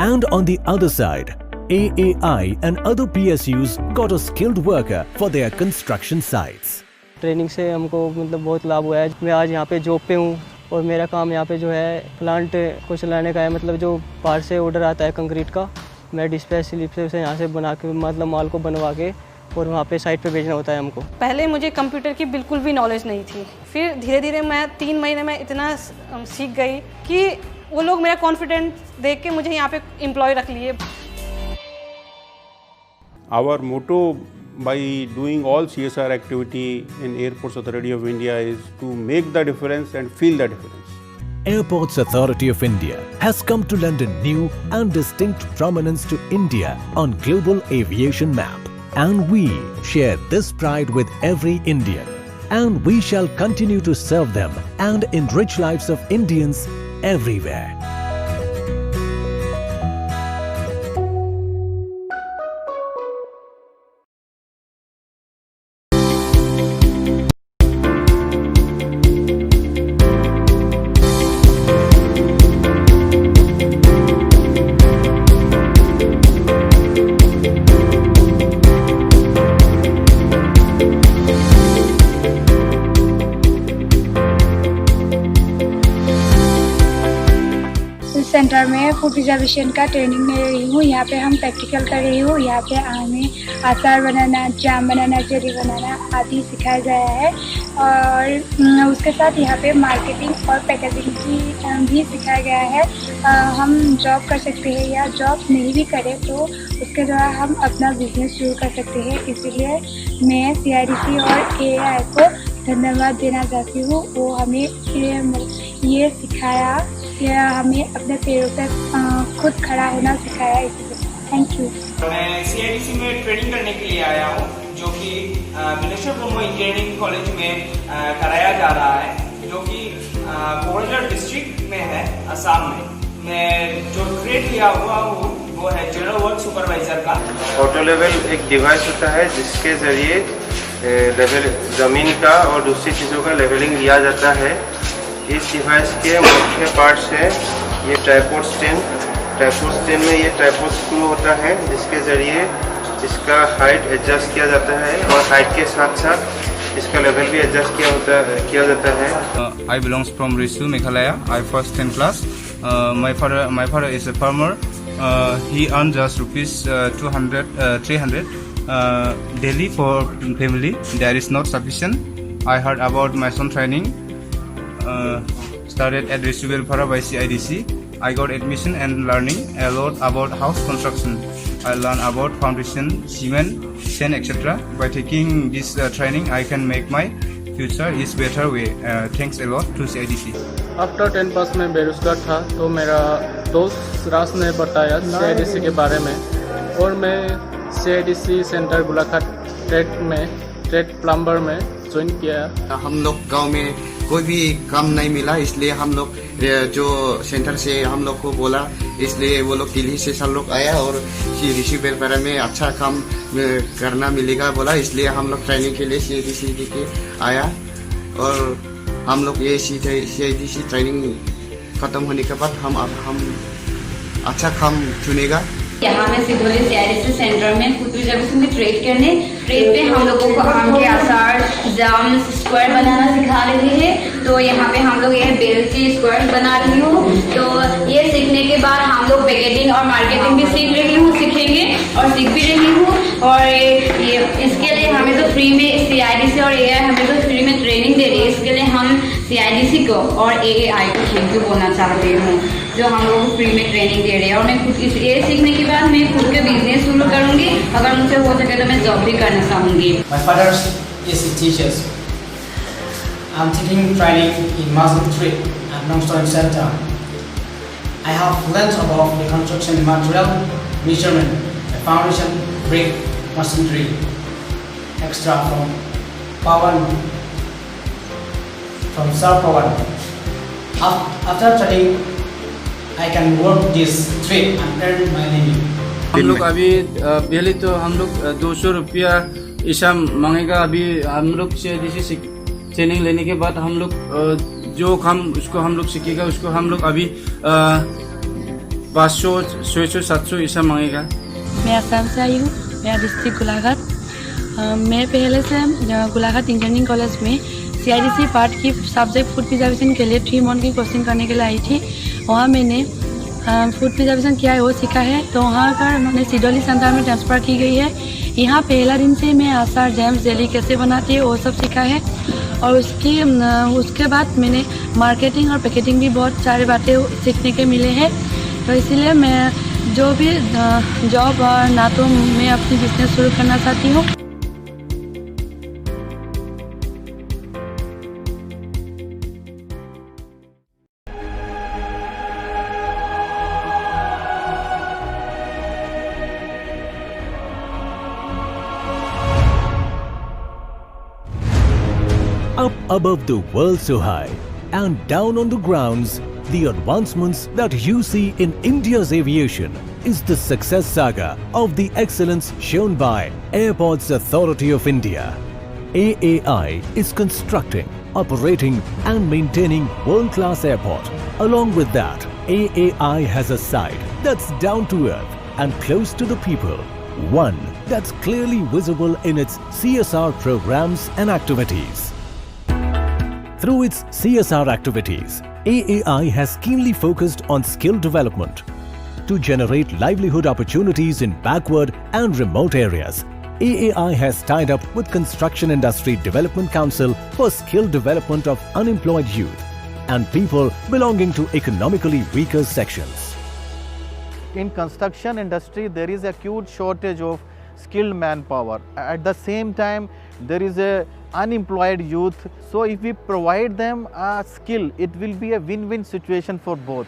And on the other side, AAI and other PSUs got a skilled worker for their construction sites. Training से हमको मतलब बहुत लाभ हुआ है। मैं आज यहाँ पे जॉब पे हूँ और मेरा काम यहाँ पे जो है प्लांट को चलाने का है। मतलब जो बाहर से ऑर्डर आता है कंक्रीट का, मैं डिस्पैच स्लिप से उसे यहाँ से बना के मतलब माल को बनवा के और वहाँ पे साइट पे भेजना होता है हमको। पहले मुझे कंप्यूटर की बिल्कुल भी नॉलेज नहीं थी, फिर धीरे धीरे मैं 3 महीने में इतना सीख गई कि वो लोग मेरा कॉन्फिडेंस देख के मुझे यहाँ पे एम्प्लॉय रख लिए। Our motto by doing all CSR activity in Airports Authority of India is to make the difference and feel the difference. Airports Authority of India has come to lend a new and distinct prominence to India on global aviation map. And we share this pride with every Indian. And we shall continue to serve them and enrich lives of Indians everywhere. Centre में food preservation का training ले रही हूँ। यहाँ पे हम practical कर रही हूँ। यहाँ पे हमें अचार बनाना, जाम बनाना, जेली बनाना आदि सिखाया गया है और उसके साथ यहाँ पे मार्केटिंग और पैकेजिंग की भी सिखाया गया है। हम जॉब कर सकते हैं या जॉब नहीं भी करें तो उसके द्वारा हम अपना बिजनेस शुरू कर सकते हैं। इसीलिए मैं CIDC और AAI को धन्यवाद देना चाहती हूँ। वो हमें ये सिखाया कि हमें अपने पैरों पर खुद खड़ा होना सिखाया। इसलिए थैंक यू। मैं CIDC में ट्रेनिंग करने के लिए आया हूँ, जो कि बिनेश्वर ब्रह्मो इंजीनियरिंग कॉलेज में कराया जा रहा है, जो कि कोकराझार डिस्ट्रिक्ट में है, असम में। मैं जो ट्रेड लिया हुआ हूँ वो है जनरल वर्क सुपरवाइजर का। ऑटो लेवल एक डिवाइस होता है जिसके जरिए लेवल ज़मीन का और दूसरी चीज़ों का लेवलिंग लिया जाता है। इस डिवाइस के मुख्य पार्ट्स है ये ट्राइपॉड स्टैंड में ये ट्राइपॉड स्क्रू होता है जिसके ज़रिए इसका हाइट एडजस्ट किया जाता है और हाइट के साथ साथ इसका लेवल भी एडजस्ट किया जाता है। I belongs from Risu, Meghalaya. I first 10 class. My father is a farmer. He earns just rupees 300 daily for family. There is not sufficient. I heard about my son training. Started at Risu Velfara by CIDC. I got admission and learning a lot about house construction. I learned about foundation, cement, sand, etc. By taking this training, I can make my future is better way. Thanks a lot to CIDC. After 10 पास में बेरोजगार था तो मेरा दोस्त राज ने बताया CIDC के बारे में और मैं CIDC centre Golaghat trade plumber में ज्वाइन किया। हम लोग गांव में कोई भी काम नहीं मिला, इसलिए हम लोग जो सेंटर से हम लोग को बोला, इसलिए वो लोग दिल्ली से सब लोग आया और ऋषि बेलपारा में अच्छा काम करना मिलेगा बोला, इसलिए हम लोग ट्रेनिंग के लिए CIDC के आया और हम लोग ये CIDC ट्रेनिंग खत्म होने के बाद हम अच्छा काम चुनेगा यहाँ में सिधोली CIDC सेंटर में फूड प्रिजर्वेशन की ट्रेड पे हम लोगों को आम के अचार, जाम, स्क्वायर बनाना सिखा रही है। तो यहाँ पे हम लोग यह बेल की स्क्वायर बना रही हूँ। तो ये सीखने के बाद हम लोग पैकेजिंग और मार्केटिंग भी सीखेंगे और सीख भी रही हूँ। और ये इसके लिए हमें तो फ्री में CIDC और AI हमें तो फ्री में ट्रेनिंग दे रही है। इसके लिए हम CIDC को और AAI को थैंक यू बोलना चाहती हूँ, जो हम लोगों को फ्री में ट्रेनिंग दे रहे हैं। और मैं खुद ये सीखने के बाद मैं खुद के बिजनेस शुरू करूँगी। अगर मुझसे हो सके तो मैं जॉब भी करना चाहूँगी। My father is a teacher. I'm taking training in Muslim Trade at Nongstoin Center. I have learned about the construction material, measurement, the foundation, brick, masonry, extra from Pawan, from South Pawan. After training, I can work this trade and earn my living. हम लोग अभी पहले तो हम लोग 200 रुपया ऐसा मांगेगा। अभी हम लोग CIDC ट्रेनिंग लेने के बाद हम लोग जो काम उसको हम लोग सीखेगा, उसको हम लोग अभी 500, 600, 700 ऐसा मांगेगा। मैं असम से आई हूँ, मेरा डिस्ट्रिक्ट गोलाघाट। मैं पहले से गोलाघाट इंजीनियरिंग कॉलेज में CIDC पार्ट की सब्जेक्ट फूड प्रिजर्वेशन के लिए 3 मंथ की कोचिंग करने के लिए आई थी। वहाँ मैंने फूड प्रिजर्वेशन क्या है वो सीखा है। तो वहाँ पर मैंने सिधोली सेंटर में ट्रांसफ़र की गई है। यहाँ पहला दिन से मैं अचार, जैम, जेली कैसे बनाती है वो सब सीखा है। और उसके बाद मैंने मार्केटिंग और पैकेजिंग भी बहुत सारी बातें सीखने के मिले हैं। तो इसीलिए मैं जो भी जॉब और ना तो मैं अपनी बिजनेस शुरू करना चाहती हूँ। Up above the world so high and down on the grounds, the advancements that you see in India's aviation is the success saga of the excellence shown by Airports Authority of India. AAI is constructing, operating and maintaining world-class airport. Along with that, AAI has a side that's down to earth and close to the people. One that's clearly visible in its CSR programs and activities. Through its CSR activities, AAI has keenly focused on skill development. To generate livelihood opportunities in backward and remote areas, AAI has tied up with Construction Industry Development Council for skill development of unemployed youth and people belonging to economically weaker sections. In construction industry, there is a huge shortage of skilled manpower. At the same time, there is a unemployed youth. So if we provide them a skill, it will be a win-win situation for both.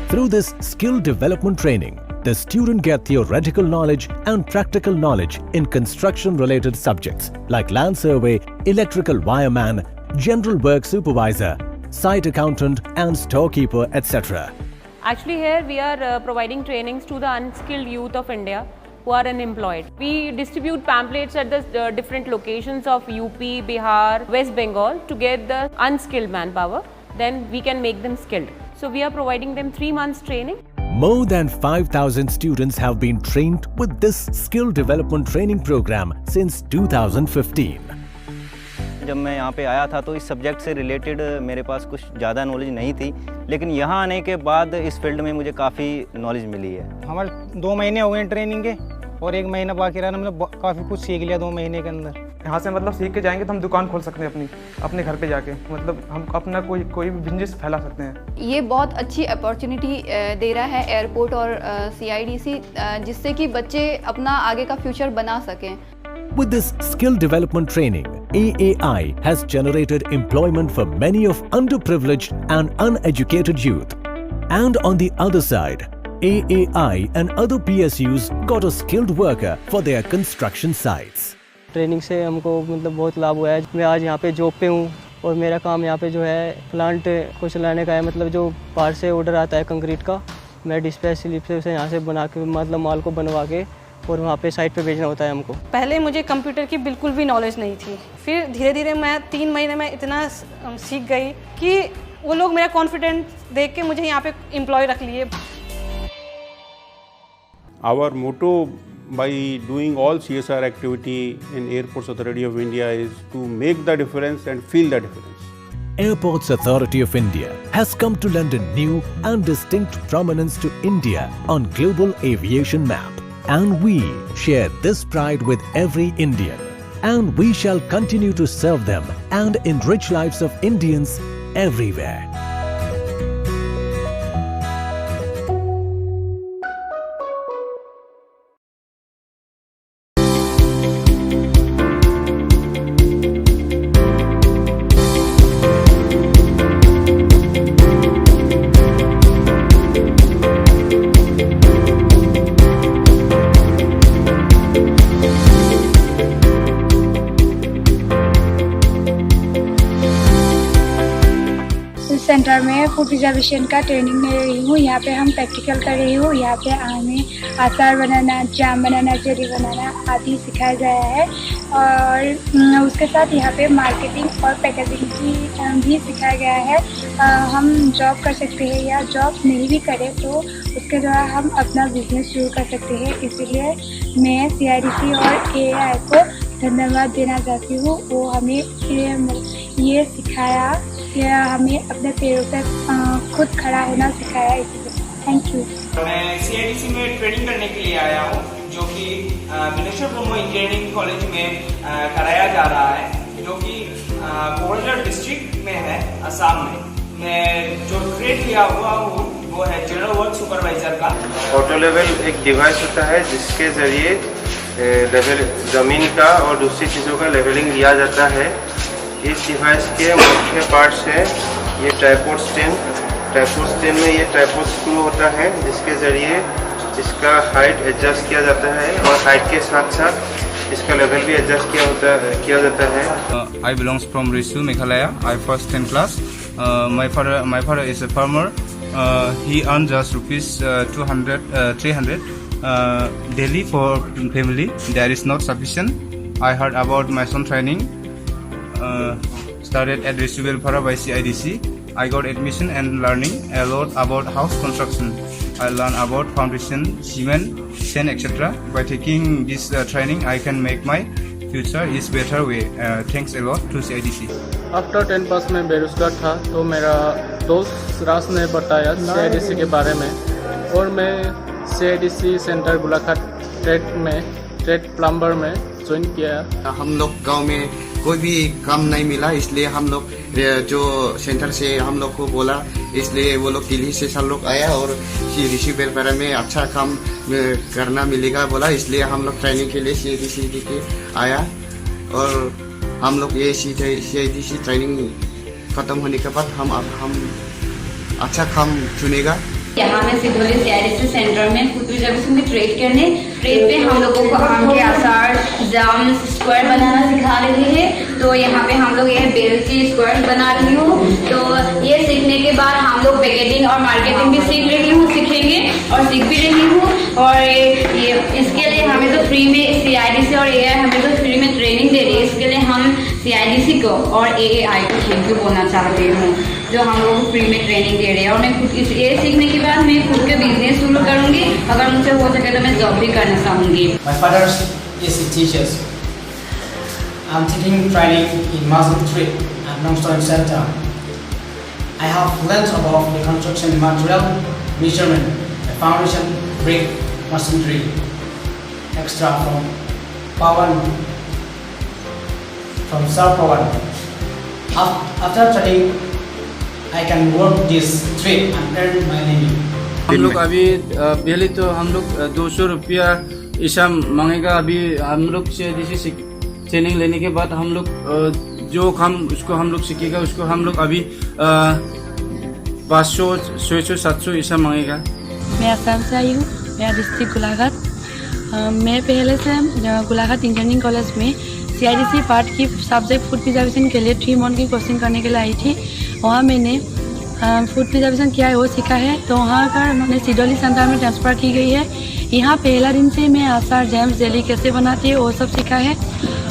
Through this skill development training, the student gets theoretical knowledge and practical knowledge in construction-related subjects like land survey, electrical wireman, general work supervisor, site accountant and storekeeper, etc. Actually here we are providing trainings to the unskilled youth of India who are unemployed. We distribute pamphlets at the different locations of UP, Bihar, West Bengal to get the unskilled manpower. Then we can make them skilled. So we are providing them 3 months training. More than 5,000 students have been trained with this skill development training program since 2015. जब मैं यहाँ पे आया था तो इस subject से related मेरे पास कुछ ज़्यादा नॉलेज नहीं थी, लेकिन यहाँ आने के बाद इस फील्ड में मुझे काफ़ी नॉलेज मिली है। हमारे 2 महीने हो गए ट्रेनिंग के और 1 महीना बाकी रहा। हमने काफ़ी कुछ सीख लिया 2 महीने के अंदर। यहाँ से मतलब सीख के जाएंगे तो हम दुकान खोल सकते हैं अपने घर पे जाके, मतलब हम अपना कोई भी बिजनेस फैला सकते हैं। ये बहुत अच्छी अपॉर्चुनिटी दे रहा है एयरपोर्ट और CIDC, जिससे कि बच्चे अपना आगे का फ्यूचर बना सकें। With this skill development training, AAI has generated employment for many of underprivileged and uneducated youth. And on the other side, AAI and other PSUs got a skilled worker for their construction sites. Training से हमको मतलब बहुत लाभ हुआ है। मैं आज यहाँ पे जॉब पे हूँ और मेरा काम यहाँ पे जो है प्लांट को चलाने का है। मतलब जो बाहर से ऑर्डर आता है कंक्रीट का, मैं डिस्पैच स्लिप से उसे यहाँ से बना के मतलब माल को बनवा के और वहाँ पे साइट पे भेजना होता है हमको। पहले मुझे कंप्यूटर की बिल्कुल भी नॉलेज नहीं थी। फिर धीरे धीरे मैं 3 महीने में इतना सीख गई कि वो लोग मेरा कॉन्फिडेंस देख के मुझे यहाँ पे एम्प्लॉय रख लिए। Our motto by doing all CSR activity in Airports Authority of India is to make the difference and feel the difference. Airports Authority of India has come to lend a new and distinct prominence to India on global aviation map. And we share this pride with every Indian. And we shall continue to serve them and enrich lives of Indians everywhere. Centre में food preservation का training ले रही हूँ। यहाँ पे हम practical कर रही हूँ। यहाँ पे हमें अचार बनाना, जाम बनाना, जेली बनाना आदि सिखाया गया है और उसके साथ यहाँ पे मार्केटिंग और पैकेजिंग की भी सिखाया गया है। हम जॉब कर सकते हैं या जॉब नहीं भी करें तो उसके द्वारा हम अपना बिजनेस शुरू कर सकते हैं। इसीलिए मैं CIDC और AAI को धन्यवाद देना चाहती हूँ। वो हमें ये सिखाया कि हमें अपने पैरों पर खुद खड़ा होना सिखाया। इसलिए थैंक यू। मैं CIDC में ट्रेनिंग करने के लिए आया हूँ, जो कि बिनेश्वर ब्रह्मो इंजीनियरिंग कॉलेज में कराया जा रहा है, जो कि कोकराझार डिस्ट्रिक्ट में है, असम में। मैं जो ट्रेड लिया हुआ हूँ वो है जनरल वर्क सुपरवाइजर का। ऑटो लेवल एक डिवाइस होता है जिसके जरिए लेवल ज़मीन का और दूसरी चीज़ों का लेवलिंग लिया जाता है। इस डिवाइस के मुख्य पार्ट्स हैं ये ट्राइपॉड स्टैंड में ये ट्राइपॉड स्क्रू होता है जिसके ज़रिए इसका हाइट एडजस्ट किया जाता है और हाइट के साथ साथ इसका लेवल भी एडजस्ट किया जाता है। I belongs from Risu, Meghalaya. I first 10 class. My father is a farmer. He earns just rupees 300 daily for family. That is not sufficient. I heard about my son training. Started at Risu Velpara by CIDC. I got admission and learning a lot about house construction. I learned about foundation, cement, sand, etc. By taking this training, I can make my future is better way. Thanks a lot to CIDC. After 10 पास में बेरोजगार था तो मेरा दोस्त राज ने बताया CIDC के बारे में और मैं CIDC centre Golaghat trade plumber में ज्वाइन किया। हम लोग गांव में कोई भी काम नहीं मिला, इसलिए हम लोग जो सेंटर से हम लोग को बोला, इसलिए वो लोग दिल्ली से सब लोग आया और ऋषि वेलफेयर में अच्छा काम करना मिलेगा बोला, इसलिए हम लोग ट्रेनिंग के लिए CIDC के आया और हम लोग ये CIDC ट्रेनिंग खत्म होने के बाद हम अच्छा काम चुनेगा। यहाँ में सिधौली CIDC सेंटर में फूड प्रिजर्वेशन की ट्रेड पे हम लोगों को आम के अचार, जाम, स्क्वायर बनाना सिखा रही है। तो यहाँ पे हम लोग ये बेल की स्क्वायर बना रही हूँ। तो ये सीखने के बाद हम लोग पैकेजिंग और मार्केटिंग भी सीखेंगे और सीख भी रही हूँ। और ये इसके लिए हमें तो फ्री में CIDC और AAI हमें तो फ्री में ट्रेनिंग दे रही है। इसके लिए हम CIDC को और AAI को थैंक यू बोलना चाहती हूँ जो हम लोगों को फ्री में ट्रेनिंग दे रहे हैं। और मैं खुद ये सीखने के बाद मैं खुद के बिजनेस शुरू करूँगी, अगर मुझसे हो सके तो मैं जॉब भी करना चाहूँगी। My father is a teacher. I'm taking training in Muslim Trade at Nongstoin Center. I have learned about the construction material, measurement, the foundation, brick, masonry, extra from Pawan, from South Pawan. After studying, I can work this trade and earn my living. हम लोग अभी पहले तो हम लोग 200 रुपया ऐसा मांगेगा। अभी हम लोग CIDC ट्रेनिंग लेने के बाद हम लोग जो काम उसको हम लोग सीखेगा, उसको हम लोग अभी 500, 600, 700 ऐसा मांगेगा। मैं असम से आई हूँ, मेरा डिस्ट्रिक्ट गोलाघाट। मैं पहले से गोलाघाट इंजीनियरिंग कॉलेज में CIDC पार्ट की सब्जेक्ट फूड प्रिजर्वेशन के लिए 3 मंथ की कोचिंग करने के लिए आई थी। वहाँ मैंने फूड प्रिजर्वेशन किया है, वो सीखा है। तो वहाँ का मैंने सिधौली सेंटर में ट्रांसफ़र की गई है। यहाँ पहला दिन से मैं अचार, जैम, जेली कैसे बनाती है वो सब सीखा है।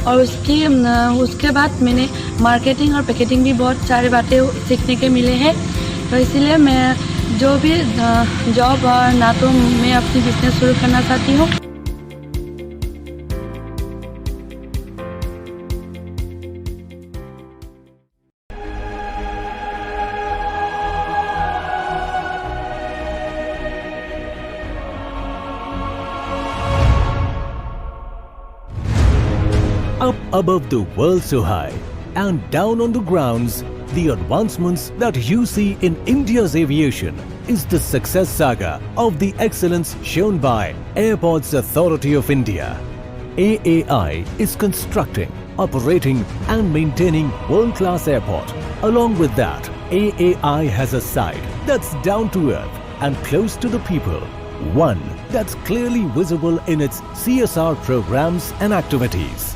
और उसके बाद मैंने मार्केटिंग और पैकेजिंग भी बहुत सारे बातें सीखने के मिले हैं। तो इसीलिए मैं जो भी जॉब और ना तो मैं अपनी बिजनेस शुरू करना चाहती हूँ। Up above the world so high and down on the grounds, the advancements that you see in India's aviation is the success saga of the excellence shown by Airports Authority of India. AAI is constructing, operating and maintaining world-class airport. Along with that, AAI has a side that's down to earth and close to the people. One that's clearly visible in its CSR programs and activities.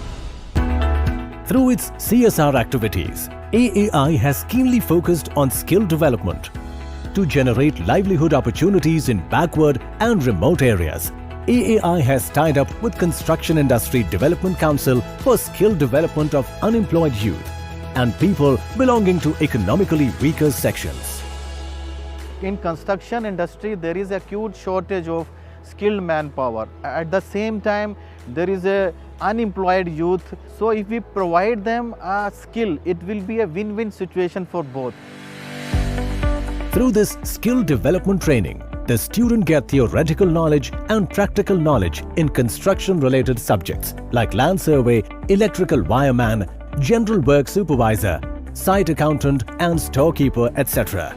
Through its CSR activities, AAI has keenly focused on skill development. To generate livelihood opportunities in backward and remote areas, AAI has tied up with Construction Industry Development Council for skill development of unemployed youth and people belonging to economically weaker sections. In construction industry, there is a huge shortage of skilled manpower. At the same time, there is a unemployed youth. So if we provide them a skill, it will be a win-win situation for both. Through this skill development training, the student gets theoretical knowledge and practical knowledge in construction-related subjects like land survey, electrical wireman, general work supervisor, site accountant and storekeeper, etc.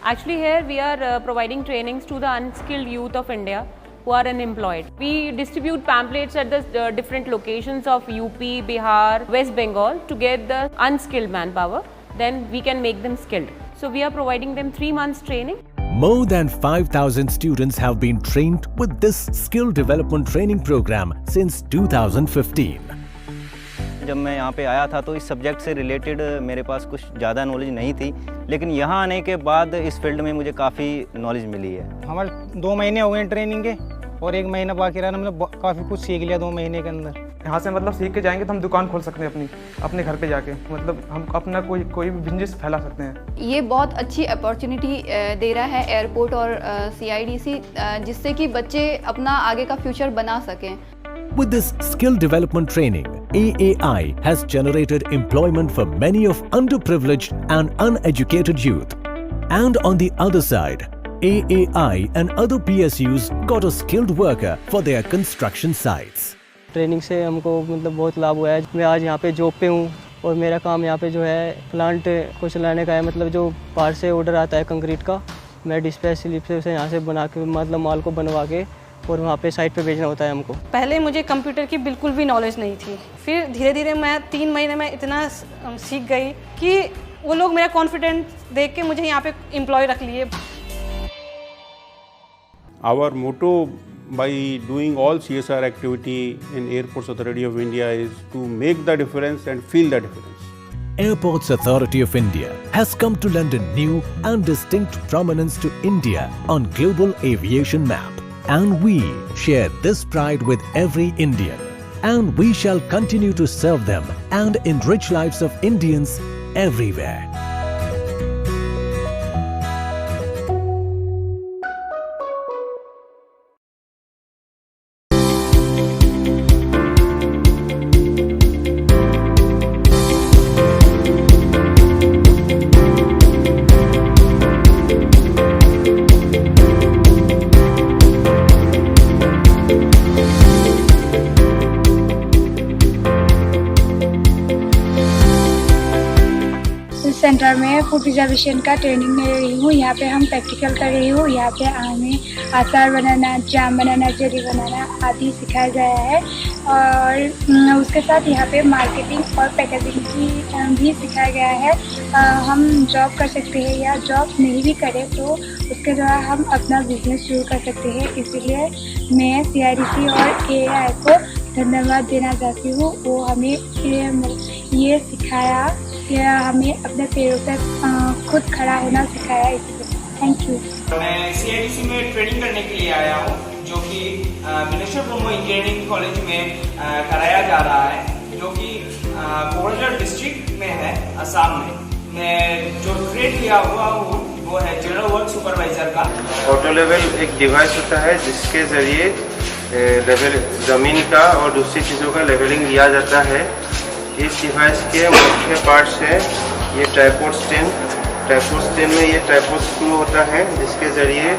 Actually here we are providing trainings to the unskilled youth of India who are unemployed. We distribute pamphlets at the different locations of UP, Bihar, West Bengal to get the unskilled manpower. Then we can make them skilled. So we are providing them 3 months training. More than 5,000 students have been trained with this skill development training program since 2015. जब मैं यहाँ पे आया था तो इस subject से related मेरे पास कुछ ज़्यादा नॉलेज नहीं थी, लेकिन यहाँ आने के बाद इस फील्ड में मुझे काफ़ी नॉलेज मिली है। हमारे 2 महीने हो गए ट्रेनिंग के और 1 महीना बाकी रहा, हमने काफ़ी कुछ सीख लिया 2 महीने के अंदर। यहाँ से मतलब सीख के जाएंगे तो हम दुकान खोल सकते हैं अपने घर पे जाके, मतलब हम अपना कोई भी बिजनेस फैला सकते हैं। ये बहुत अच्छी अपॉर्चुनिटी दे रहा है एयरपोर्ट और CIDC, जिससे कि बच्चे अपना आगे का फ्यूचर बना सकें। With this skill development training, AAI has generated employment for many of underprivileged and uneducated youth. And on the other side, AAI and other PSUs got a skilled worker for their construction sites. Training से हमको मतलब बहुत लाभ हुआ है। मैं आज यहाँ पे जॉब पे हूँ और मेरा काम यहाँ पे जो है प्लांट को चलाने का है। मतलब जो बाहर से ऑर्डर आता है कंक्रीट का, मैं डिस्पैच स्लिप से उसे यहाँ से बना के मतलब माल को बनवा के और वहाँ पे साइट पे भेजना होता है हमको। पहले मुझे कंप्यूटर की बिल्कुल भी नॉलेज नहीं थी, फिर धीरे धीरे मैं 3 महीने में इतना सीख गई कि वो लोग मेरा कॉन्फिडेंस देख के मुझे यहाँ पे एम्प्लॉय रख लिए। Our motto by doing all CSR activity in Airports Authority of India is to make the difference and feel the difference. Airports Authority of India has come to lend a new and distinct prominence to India on global aviation map. And we share this pride with every Indian. And we shall continue to serve them and enrich lives of Indians everywhere. Centre में food preservation का training ले रही हूँ। यहाँ पे हम practical कर रही हूँ। यहाँ पे हमें अचार बनाना, जाम बनाना, जेली बनाना आदि सिखाया गया है और उसके साथ यहाँ पे मार्केटिंग और पैकेजिंग की भी सिखाया गया है। हम जॉब कर सकते हैं या जॉब नहीं भी करें तो उसके द्वारा हम अपना बिजनेस शुरू कर सकते हैं। इसीलिए मैं CIDC और AAI को धन्यवाद देना चाहती हूँ। वो हमें ये सिखाया कि हमें अपने पैरों पर खुद खड़ा होना सिखाया। इसलिए थैंक यू। मैं CIDC में ट्रेनिंग करने के लिए आया हूँ, जो कि बिनेश्वर ब्रह्मो इंजीनियरिंग कॉलेज में कराया जा रहा है, जो कि कोकराझार डिस्ट्रिक्ट में है, असम में। मैं जो ट्रेड लिया हुआ हूँ वो है जनरल वर्क सुपरवाइजर का। ऑटो लेवल एक डिवाइस होता है जिसके ज़रिए लेवल ज़मीन का और दूसरी चीज़ों का लेवलिंग लिया जाता है। इस डिवाइस के मुख्य पार्ट्स हैं ये ट्राइपॉड स्टैंड में ये ट्राइपॉड स्क्रू होता है जिसके ज़रिए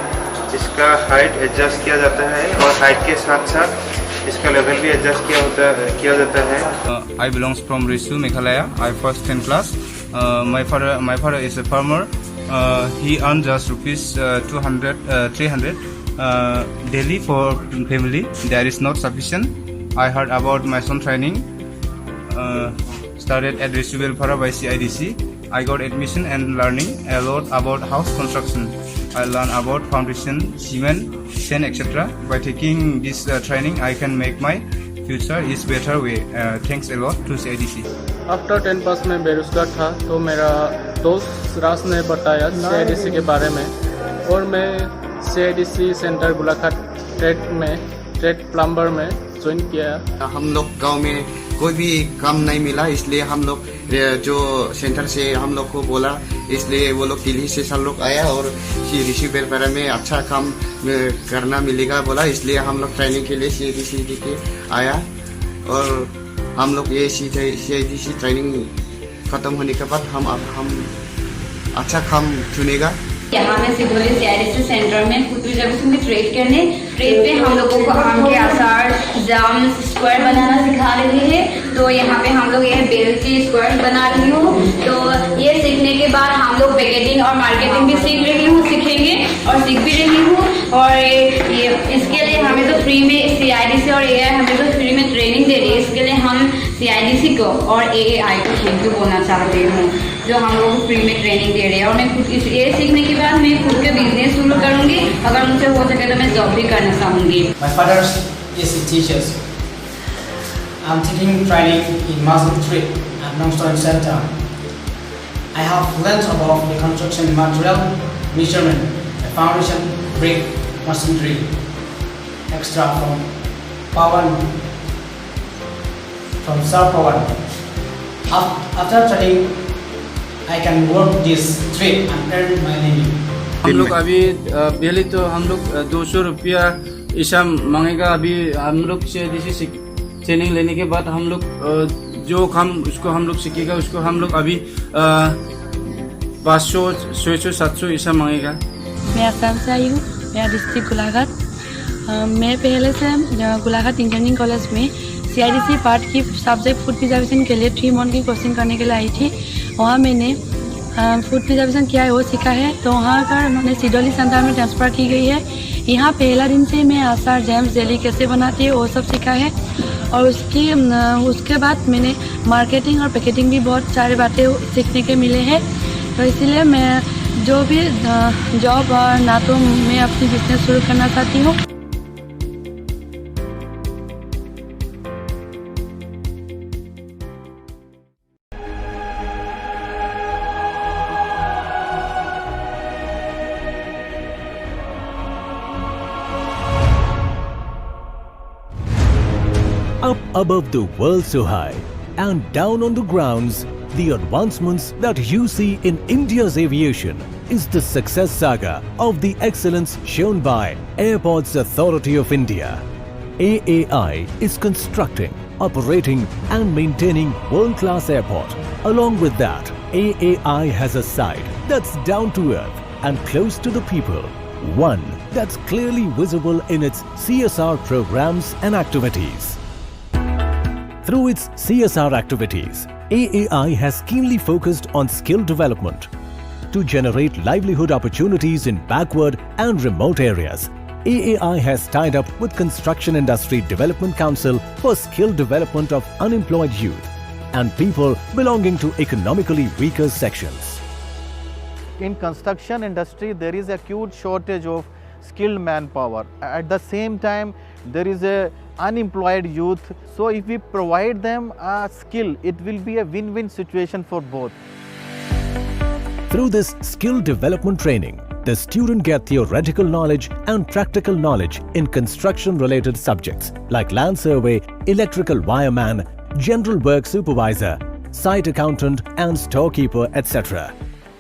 इसका हाइट एडजस्ट किया जाता है और हाइट के साथ साथ इसका लेवल भी एडजस्ट किया जाता है। I belongs from Risu, Meghalaya. I first 10 class. My father is a farmer. He earns just rupees 300 daily for family. There is not sufficient. I heard about my son training. Started at Risu Welfare by CIDC. I got admission and learning a lot about house construction. I learned about foundation, cement, sand, etc. By taking this training, I can make my future is better way. Thanks a lot to CIDC. After 10 पास में बेरोजगार था तो मेरा दोस्त राज ने बताया CIDC के बारे में और मैं CIDC centre Golaghat trade plumber में ज्वाइन किया। हम लोग गांव में कोई भी काम नहीं मिला इसलिए हम लोग जो सेंटर से हम लोग को बोला इसलिए वो लोग दिल्ली से सब लोग आया और ऋषि वेलफेयर में अच्छा काम करना मिलेगा बोला इसलिए हम लोग ट्रेनिंग के लिए CIDC के आया और हम लोग ये CIDC ट्रेनिंग खत्म होने के बाद हम अच्छा काम चुनेगा। यहाँ मैं सिगोली CIDC सेंटर में फूड प्रिजर्वेशन में ट्रेड पे हम लोगों को आम के आसार, जाम, स्क्वायर बनाना सिखा रहे हैं। तो यहाँ पे हम लोग ये बेल की स्क्वायर बना रही हूँ। तो ये सीखने के बाद हम लोग पैकेजिंग और मार्केटिंग भी सीखेंगे और सीख भी रही हूँ। और ये इसके लिए हमें तो फ्री में CIDC और AI हमें तो फ्री में ट्रेनिंग दे रही है। इसके लिए हम CIDC को और AAI को थैंक यू बोलना चाहती हूँ जो हम लोगों को फ्री में ट्रेनिंग दे रहे हैं। और मैं खुद ये सीखने के बाद मैं खुद के बिजनेस शुरू करूँगी। अगर मुझसे हो सके तो मैं जॉब भी करना चाहूँगी। My father is a teacher. I'm taking training in Master 3 at Nongstoin Center. I have learned about the construction material, measurement, the foundation, brick, masonry, extra from power, from South Power. After training, I can work this trade and earn my living. हम लोग अभी पहले तो हम लोग 200 रुपया ऐसा मांगेगा। अभी हम लोग CIDC से ट्रेनिंग लेने के बाद हम लोग जो काम उसको हम लोग सीखेगा उसको हम लोग अभी 500, 600, 700 ऐसा मांगेगा। मैं असम से आई हूँ, मेरा डिस्ट्रिक्ट गोलाघाट। मैं पहले से गोलाघाट इंजीनियरिंग कॉलेज में CIDC पार्ट की सब्जेक्ट फूड प्रिजर्वेशन के लिए 3 मंथ की कोचिंग करने के लिए आई थी। वहाँ मैंने फूड प्रिजर्वेशन क्या है वो सीखा है। तो वहाँ का मैंने सिडोली सेंटर में ट्रांसफ़र की गई है। यहाँ पहला दिन से मैं आसार, जैम्स, जेली कैसे बनाती है वो सब सीखा है। और उसके बाद मैंने मार्केटिंग और पैकेजिंग भी बहुत सारी बातें सीखने के मिले हैं। तो इसीलिए मैं जो भी जॉब और ना तो मैं अपनी बिजनेस शुरू करना चाहती हूँ। Up above the world so high and down on the grounds, the advancements that you see in India's aviation is the success saga of the excellence shown by Airports Authority of India. AAI is constructing, operating and maintaining world-class airport. Along with that, AAI has a side that's down to earth and close to the people. One that's clearly visible in its CSR programs and activities. Through its CSR activities, AAI has keenly focused on skill development. To generate livelihood opportunities in backward and remote areas, AAI has tied up with Construction Industry Development Council for skill development of unemployed youth and people belonging to economically weaker sections. In construction industry, there is a huge shortage of skilled manpower. At the same time, there is a unemployed youth. So if we provide them a skill, it will be a win-win situation for both. Through this skill development training, the student gets theoretical knowledge and practical knowledge in construction-related subjects like land survey, electrical wireman, general work supervisor, site accountant and storekeeper, etc.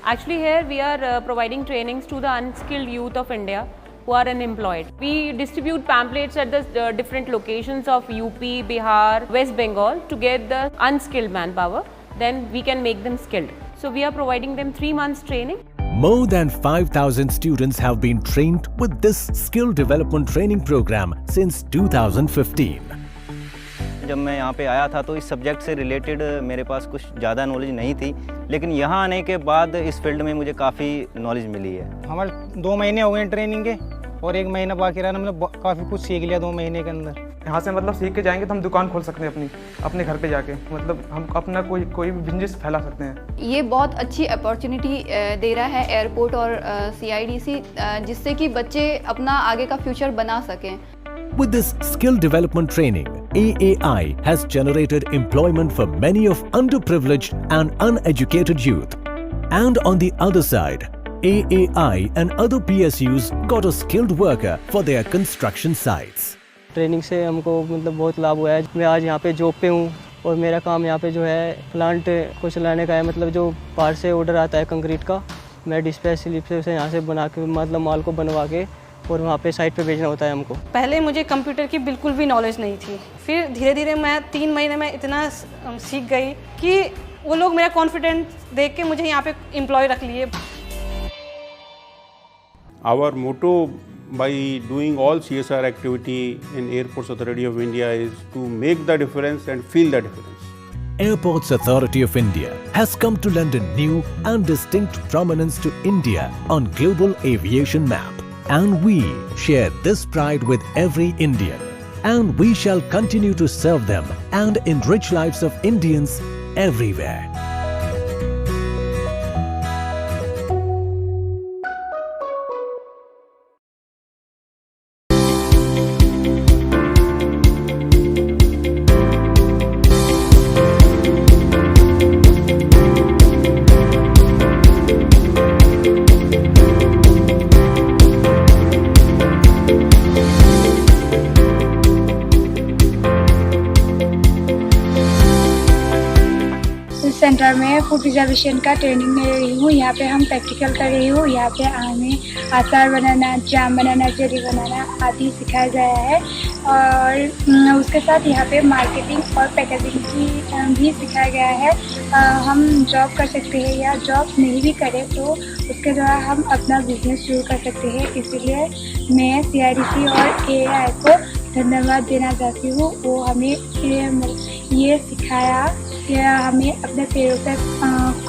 Actually, here we are providing trainings to the unskilled youth of India who are unemployed. We distribute pamphlets at the different locations of UP, Bihar, West Bengal to get the unskilled manpower. Then we can make them skilled. So we are providing them 3 months training. More than 5,000 students have been trained with this skill development training program since 2015. जब मैं यहाँ पे आया था तो इस subject से related मेरे पास कुछ ज़्यादा नॉलेज नहीं थी, लेकिन यहाँ आने के बाद इस फील्ड में मुझे काफ़ी नॉलेज मिली है। हमारे 2 महीने हो गए ट्रेनिंग के और 1 महीना बाकी रहा, हमने काफ़ी कुछ सीख लिया 2 महीने के अंदर। यहाँ से मतलब सीख के जाएंगे तो हम दुकान खोल सकते हैं अपने घर पे जाके, मतलब हम अपना कोई भी बिजनेस फैला सकते हैं। ये बहुत अच्छी अपॉर्चुनिटी दे रहा है एयरपोर्ट और CIDC, जिससे कि बच्चे अपना आगे का फ्यूचर बना सकें। With this skill development training, AAI has generated employment for many of underprivileged and uneducated youth. And on the other side, AAI and other PSUs got a skilled worker for their construction sites. Training से हमको मतलब बहुत लाभ हुआ है। मैं आज यहाँ पे जॉब पे हूँ और मेरा काम यहाँ पे जो है प्लांट को चलाने का है। मतलब जो बाहर से ऑर्डर आता है कंक्रीट का, मैं डिस्पैच स्लिप से उसे यहाँ से बना के मतलब माल को बनवा के और वहाँ पे साइट पे भेजना होता है हमको। पहले मुझे कंप्यूटर की बिल्कुल भी नॉलेज नहीं थी, फिर धीरे धीरे मैं 3 महीने में इतना सीख गई कि वो लोग मेरा कॉन्फिडेंस देख के मुझे यहाँ पे एम्प्लॉय रख लिए। Our motto by doing all CSR activity in Airports Authority of India is to make the difference and feel the difference. Airports Authority of India has come to lend a new and distinct prominence to India on global aviation map. And we share this pride with every Indian. And we shall continue to serve them and enrich lives of Indians everywhere. Centre में food preservation का training ले रही हूँ। यहाँ पे हम practical कर रही हूँ। यहाँ पे हमें अचार बनाना, जाम बनाना, जेली बनाना आदि सिखाया गया है और उसके साथ यहाँ पे मार्केटिंग और पैकेजिंग की भी सिखाया गया है। हम जॉब कर सकते हैं या जॉब नहीं भी करें तो उसके द्वारा हम अपना बिजनेस शुरू कर सकते हैं। इसीलिए मैं CIDC और AAI को धन्यवाद देना चाहती हूँ। वो हमें ये सिखाया कि हमें अपने पैरों पर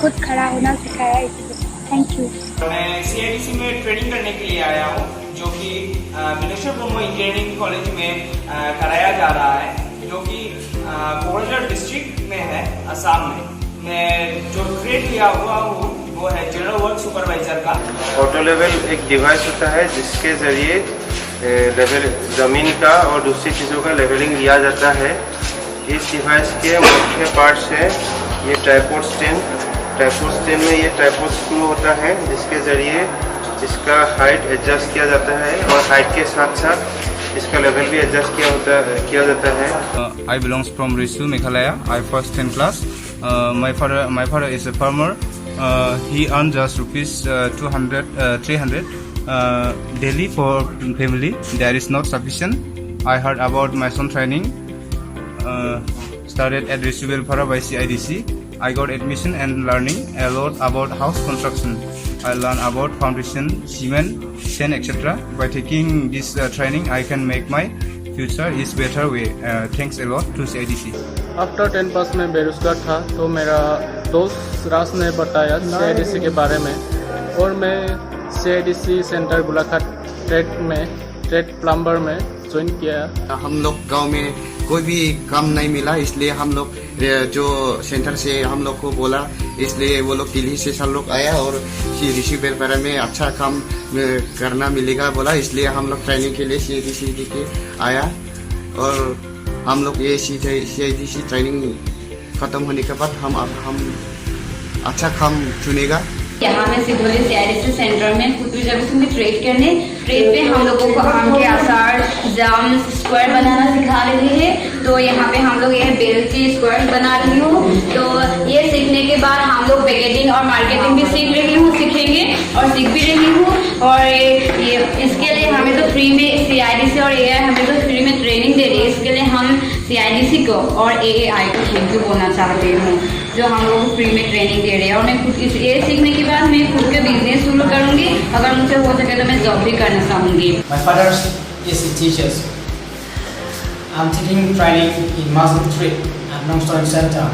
खुद खड़ा होना सिखाया। इसलिए थैंक यू। मैं CIDC में ट्रेनिंग करने के लिए आया हूँ, जो कि बिनेश्वर ब्रह्मो इंजीनियरिंग कॉलेज में कराया जा रहा है, जो कि कोकराझार डिस्ट्रिक्ट में है, असम में। मैं जो ट्रेड लिया हुआ हूँ वो है जनरल वर्क सुपरवाइजर का। ऑटो लेवल एक डिवाइस होता है जिसके जरिए लेवल ज़मीन का और दूसरी चीज़ों का लेवलिंग लिया जाता है। इस डिवाइस के मुख्य पार्ट्स हैं ये ट्राइपॉड स्टैंड में ये ट्राइपॉड स्क्रू होता है जिसके ज़रिए इसका हाइट एडजस्ट किया जाता है और हाइट के साथ साथ इसका लेवल भी एडजस्ट किया जाता है। I belongs from Risu, Meghalaya. I first 10 class. My father is a farmer. He earns just rupees 300 daily for family. There is not sufficient. I heard about my son training. Started at Risu Belpara by CIDC. I got admission and learning a lot about house construction. I learned about foundation, cement, sand, etc. By taking this training, I can make my future is better way. Thanks a lot to CIDC. After 10 पास में बेरोजगार था तो मेरा दोस्त राज ने बताया CIDC के बारे में और मैं CIDC centre Golaghat trade plumber में ज्वाइन किया। हम लोग गांव में कोई भी काम नहीं मिला, इसलिए हम लोग जो सेंटर से हम लोग को बोला, इसलिए वो लोग दिल्ली से सब लोग आया और ऋषि बेलपरा में अच्छा काम करना मिलेगा बोला, इसलिए हम लोग ट्रेनिंग के लिए CIDC के आया और हम लोग ये CIDC ट्रेनिंग खत्म होने के बाद हम अच्छा काम चुनेगा। यहाँ मैं सिधोली CIDC सेंटर में फूड प्रिजर्वेशन में ट्रेड पे हम लोगों को आम के अचार, जाम, स्क्वायर बनाना सिखा रही है। तो यहाँ पे हम लोग यह बेलची स्क्वायर बना रही हूँ। तो ये सीखने के बाद हम लोग पैकेजिंग और मार्केटिंग भी सीख रही हूँ, सीखेंगे और सीख भी रही हूँ। और ये इसके लिए हमें तो फ्री में CIDC और AI हमें तो फ्री में ट्रेनिंग दे रही है। इसके लिए हम CIDC को और AAI को थैंक यू बोलना चाहती हूँ, जो हम लोग को फ्री में ट्रेनिंग दे रहे हैं। और मैं खुद ये सीखने के बाद मैं खुद के बिजनेस शुरू करूँगी, अगर मुझसे हो सके तो मैं जॉब भी करना चाहूँगी। My father is a teacher. I'm taking training in Muslim trade at Nongstoin Center.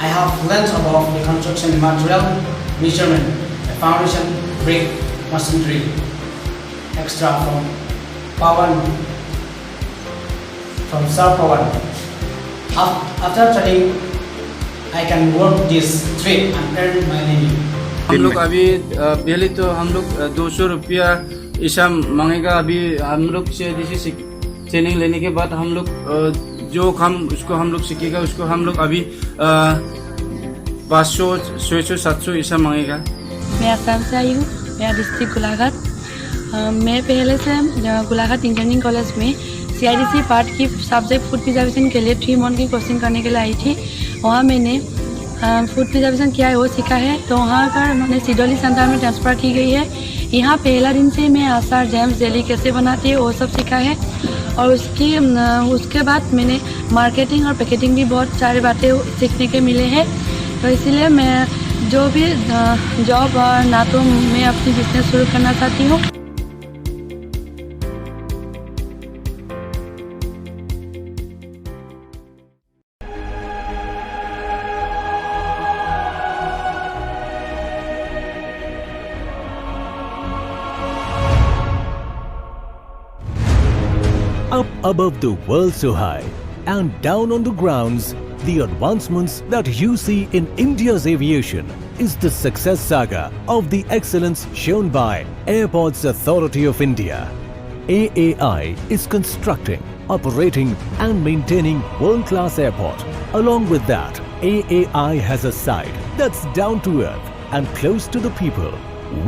I have learned about the construction material, measurement, the foundation, brick, masonry, extra from power, from star power. After training, I can work this trade and earn my living. हम लोग अभी पहले तो हम लोग 200 रुपया ऐसा मांगेगा। अभी हम लोग CIDC ट्रेनिंग लेने के बाद हम लोग जो काम उसको हम लोग सीखेगा, उसको हम लोग अभी 500, 600, 700 ऐसा मांगेगा। मैं आसाम से आई हूँ, मेरा डिस्ट्रिक्ट गोलाघाट। मैं पहले से गोलाघाट इंजीनियरिंग कॉलेज में CIDC पार्ट की सब्जेक्ट फूड प्रिजर्वेशन के लिए 3 मंथ की कोचिंग करने के लिए आई थी। वहाँ मैंने फूड प्रिजर्वेशन क्या है वो सीखा है। तो वहाँ का मैंने सिडोली सेंटर में ट्रांसफ़र की गई है। यहाँ पहला दिन से मैं अचार, जैम, जेली कैसे बनाती है वो सब सीखा है। और उसके बाद मैंने मार्केटिंग और पैकेजिंग भी बहुत सारी बातें सीखने के मिले हैं। तो इसीलिए मैं जो भी जॉब और ना तो मैं अपनी बिजनेस शुरू करना चाहती हूँ। Up above the world so high and down on the grounds, the advancements that you see in India's aviation is the success saga of the excellence shown by Airports Authority of India. AAI is constructing, operating and maintaining world-class airport. Along with that, AAI has a side that's down to earth and close to the people.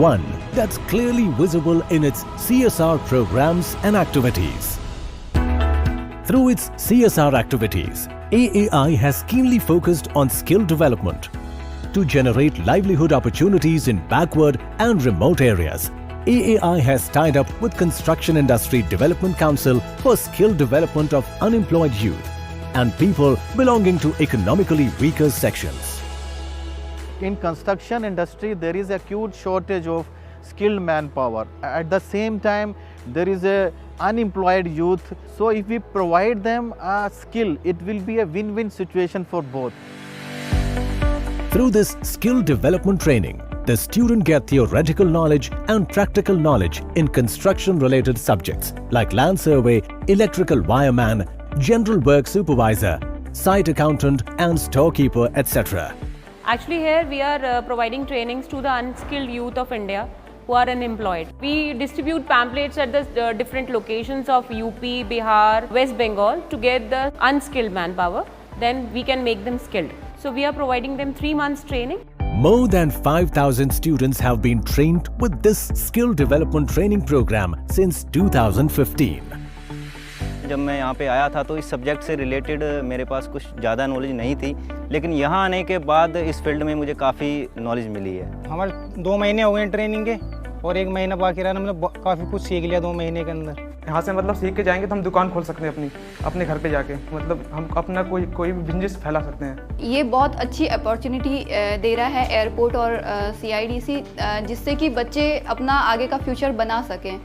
One that's clearly visible in its CSR programs and activities. Through its CSR activities, AAI has keenly focused on skill development. To generate livelihood opportunities in backward and remote areas, AAI has tied up with Construction Industry Development Council for skill development of unemployed youth and people belonging to economically weaker sections. In construction industry, there is a huge shortage of skilled manpower. At the same time, there is a unemployed youth. So if we provide them a skill, it will be a win-win situation for both. Through this skill development training, the student gets theoretical knowledge and practical knowledge in construction-related subjects like land survey, electrical wireman, general work supervisor, site accountant and storekeeper, etc. Actually, here we are providing trainings to the unskilled youth of India who are unemployed. We distribute pamphlets at the different locations of UP, Bihar, West Bengal to get the unskilled manpower. Then we can make them skilled. So we are providing them 3 months training. More than 5,000 students have been trained with this skill development training program since 2015. जब मैं यहाँ पे आया था तो इस subject से related मेरे पास कुछ ज़्यादा नॉलेज नहीं थी, लेकिन यहाँ आने के बाद इस फील्ड में मुझे काफ़ी नॉलेज मिली है। हमारे 2 महीने हो गए ट्रेनिंग के और 1 महीना बाकी रहा। मतलब काफ़ी कुछ सीख लिया 2 महीने के अंदर। यहाँ से मतलब सीख के जाएंगे तो हम दुकान खोल सकते हैं अपने घर पे जाके, मतलब हम अपना कोई भी बिजनेस फैला सकते हैं। ये बहुत अच्छी अपॉर्चुनिटी दे रहा है एयरपोर्ट और CIDC, जिससे कि बच्चे अपना आगे का फ्यूचर बना सकें।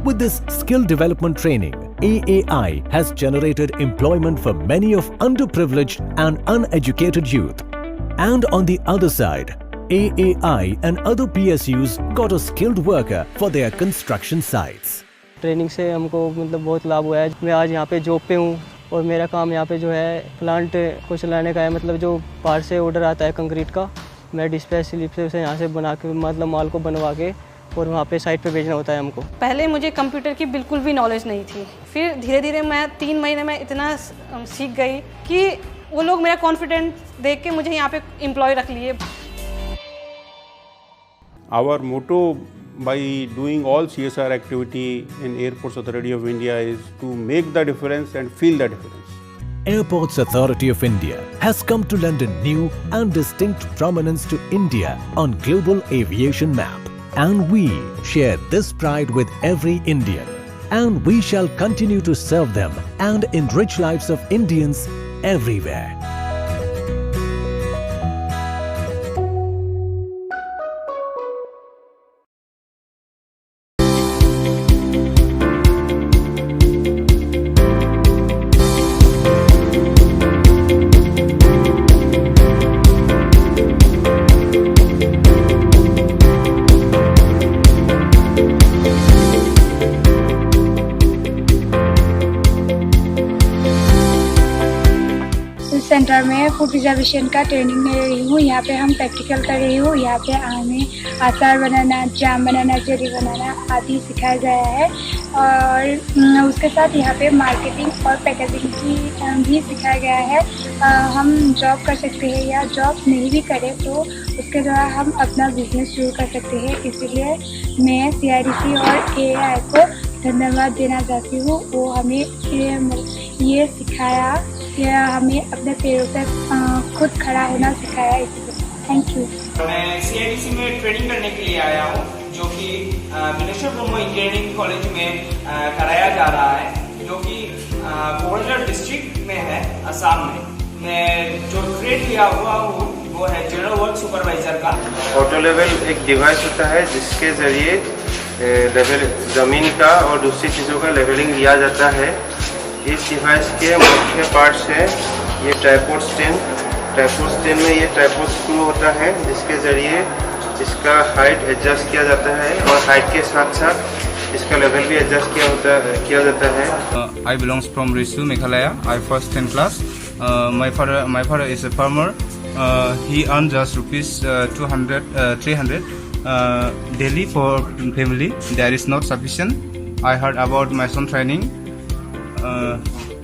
With this skill development training, AAI has generated employment for many of underprivileged and uneducated youth. And on the other side, AAI and other PSUs got a skilled worker for their construction sites. Training से हमको मतलब बहुत लाभ हुआ है। मैं आज यहाँ पे जॉब पे हूँ और मेरा काम यहाँ पे जो है प्लांट को चलाने का है। मतलब जो बाहर से ऑर्डर आता है कंक्रीट का, मैं डिस्पैच स्लिप से उसे यहाँ से बना के मतलब माल को बनवा के और वहाँ पे साइट पे भेजना होता है हमको। पहले मुझे कंप्यूटर की बिल्कुल भी नॉलेज नहीं थी। फिर धीरे धीरे मैं 3 महीने में इतना सीख गई कि वो लोग मेरा कॉन्फिडेंस देख के मुझे यहाँ पे एम्प्लॉय रख लिए। Our motto by doing all CSR activity in Airports Authority of India is to make the difference and feel the difference. Airports Authority of India has come to lend a new and distinct prominence to India on global aviation map. And we share this pride with every Indian. And we shall continue to serve them and enrich lives of Indians everywhere. Centre में food preservation का training ले रही हूँ। यहाँ पे हम practical कर रही हूँ। यहाँ पे हमें अचार बनाना, जाम बनाना, जेली बनाना आदि सिखाया गया है और उसके साथ यहाँ पे मार्केटिंग और पैकेजिंग की भी सिखाया गया है। हम जॉब कर सकते हैं या जॉब नहीं भी करें तो उसके द्वारा हम अपना बिजनेस शुरू कर सकते हैं। इसीलिए मैं CIDC और AAI को धन्यवाद देना चाहती हूँ। वो हमें ये सिखाया कि हमें अपने पैरों पर खुद खड़ा होना सिखाया। इसलिए थैंक यू। मैं CIDC में ट्रेनिंग करने के लिए आया हूँ, जो कि विनेश्वर ब्रह्मो इंजीनियरिंग कॉलेज में कराया जा रहा है, जो कि कोकराझार डिस्ट्रिक्ट में है, असम में। मैं जो ट्रेड लिया हुआ हूँ वो है जनरल वर्क सुपरवाइजर का। ऑटो लेवल एक डिवाइस होता है जिसके जरिए लेवल ज़मीन का और दूसरी चीज़ों का लेवलिंग लिया जाता है। इस डिवाइस के मुख्य पार्ट्स हैं ये ट्राइपॉड स्टैंड में ये ट्राइपॉड स्क्रू होता है जिसके ज़रिए इसका हाइट एडजस्ट किया जाता है और हाइट के साथ साथ इसका लेवल भी एडजस्ट किया जाता है। I belongs from Risu, Meghalaya. I first 10 class. My father is a farmer. He earns just rupees 300 daily for family. There is not sufficient. I heard about my son training.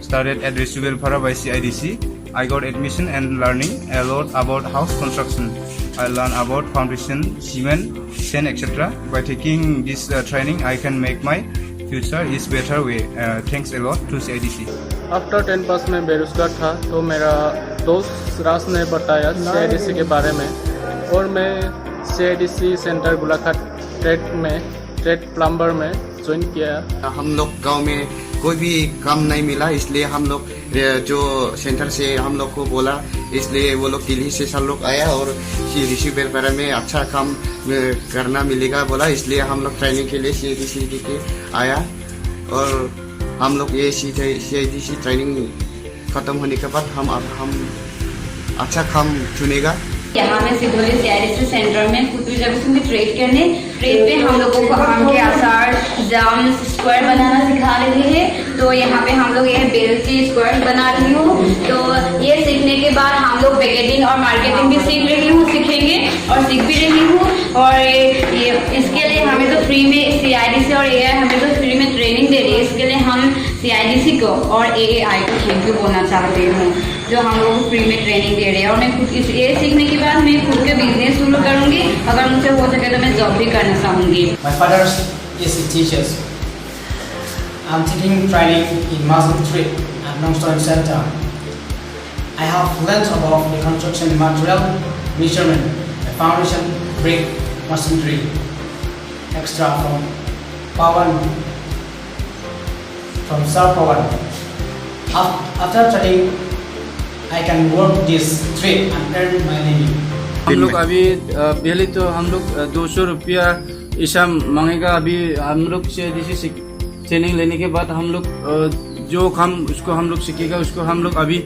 Started at Risu Welfare by CIDC. I got admission and learning a lot about house construction. I learned about foundation, cement, sand, etc. By taking this training, I can make my future is better way. Thanks a lot to CIDC. After 10 पास में बेरोजगार था तो मेरा दोस्त राज ने बताया CIDC के बारे में और मैं CIDC centre Golaghat trade plumber में ज्वाइन किया। हम लोग गांव में कोई भी काम नहीं मिला, इसलिए हम लोग जो सेंटर से हम लोग को बोला, इसलिए वो लोग दिल्ली से सब लोग आया और ऋषि वेलफेयर में अच्छा काम करना मिलेगा बोला, इसलिए हम लोग ट्रेनिंग के लिए CIDC के आया और हम लोग ये CIDC ट्रेनिंग खत्म होने के बाद हम अच्छा काम चुनेगा। यहाँ मैं सिगोली CIDC सेंटर में फूड प्रिजर्वेशन की ट्रेड पे हम लोगों को आम के अचार, जाम, स्क्वायर बनाना सिखा रहे हैं। तो यहाँ पे हम लोग ये बेल की स्क्वायर बना रही हूँ। तो ये सीखने के बाद हम लोग पैकेजिंग और मार्केटिंग भी सीखेंगे और सीख भी रही हूँ। और ये इसके लिए हमें तो फ्री में CIDC और AAI हमें तो फ्री में ट्रेनिंग दे रही है। इसके लिए हम CIDC को और AAI को थैंक यू बोलना चाहते हूँ जो हम लोगों को फ्री में ट्रेनिंग दे रहे हैं। और मैं खुद ये सीखने के बाद मैं खुद के बिजनेस शुरू करूँगी, अगर मुझसे हो सके तो मैं जॉब भी करना चाहूँगी। My father is a teacher. I'm taking training in Master 3 at Longstone Center. I have learned about the construction material, measurement, the foundation, brick, masonry, extra from Pawan, from South Pawan. After training, I can work this trade and earn my living. हम लोग अभी पहले तो हम लोग 200 रुपया ऐसा मांगेगा। अभी हम लोग CIDC ट्रेनिंग लेने के बाद हम लोग जो काम उसको हम लोग सीखेगा, उसको हम लोग अभी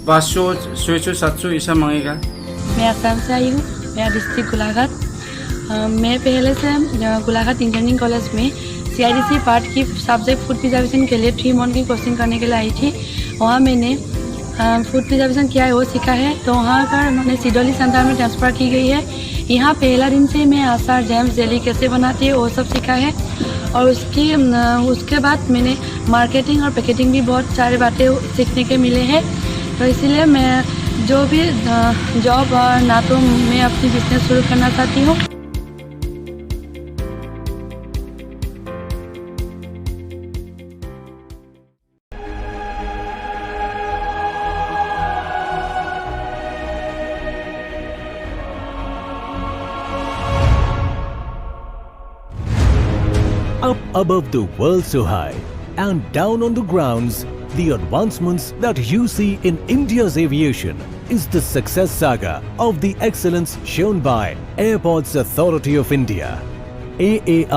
500, 600, 700 ऐसा मांगेगा। मैं असम से आई हूँ, मेरा डिस्ट्रिक्ट गोलाघाट। मैं पहले से गोलाघाट इंजीनियरिंग कॉलेज में CIDC पार्ट की सब्जेक्ट फूड प्रिजर्वेशन के लिए 3 मंथ की कोचिंग करने के लिए आई थी। वहाँ मैंने फूड प्रिजर्वेशन क्या है वो सीखा है। तो वहाँ का मैंने सिडोली सेंटर में ट्रांसफ़र की गई है। यहाँ पहला दिन से मैं अचार, जैम, जेली कैसे बनाती है वो सब सीखा है। और उसके बाद मैंने मार्केटिंग और पैकेजिंग भी बहुत सारे बातें सीखने के मिले हैं। तो इसीलिए मैं जो भी जॉब और ना तो मैं अपनी बिजनेस शुरू करना चाहती हूँ। Up above the world so high and down on the grounds, the advancements that you see in India's aviation is the success saga of the excellence shown by Airports Authority of India, AAI.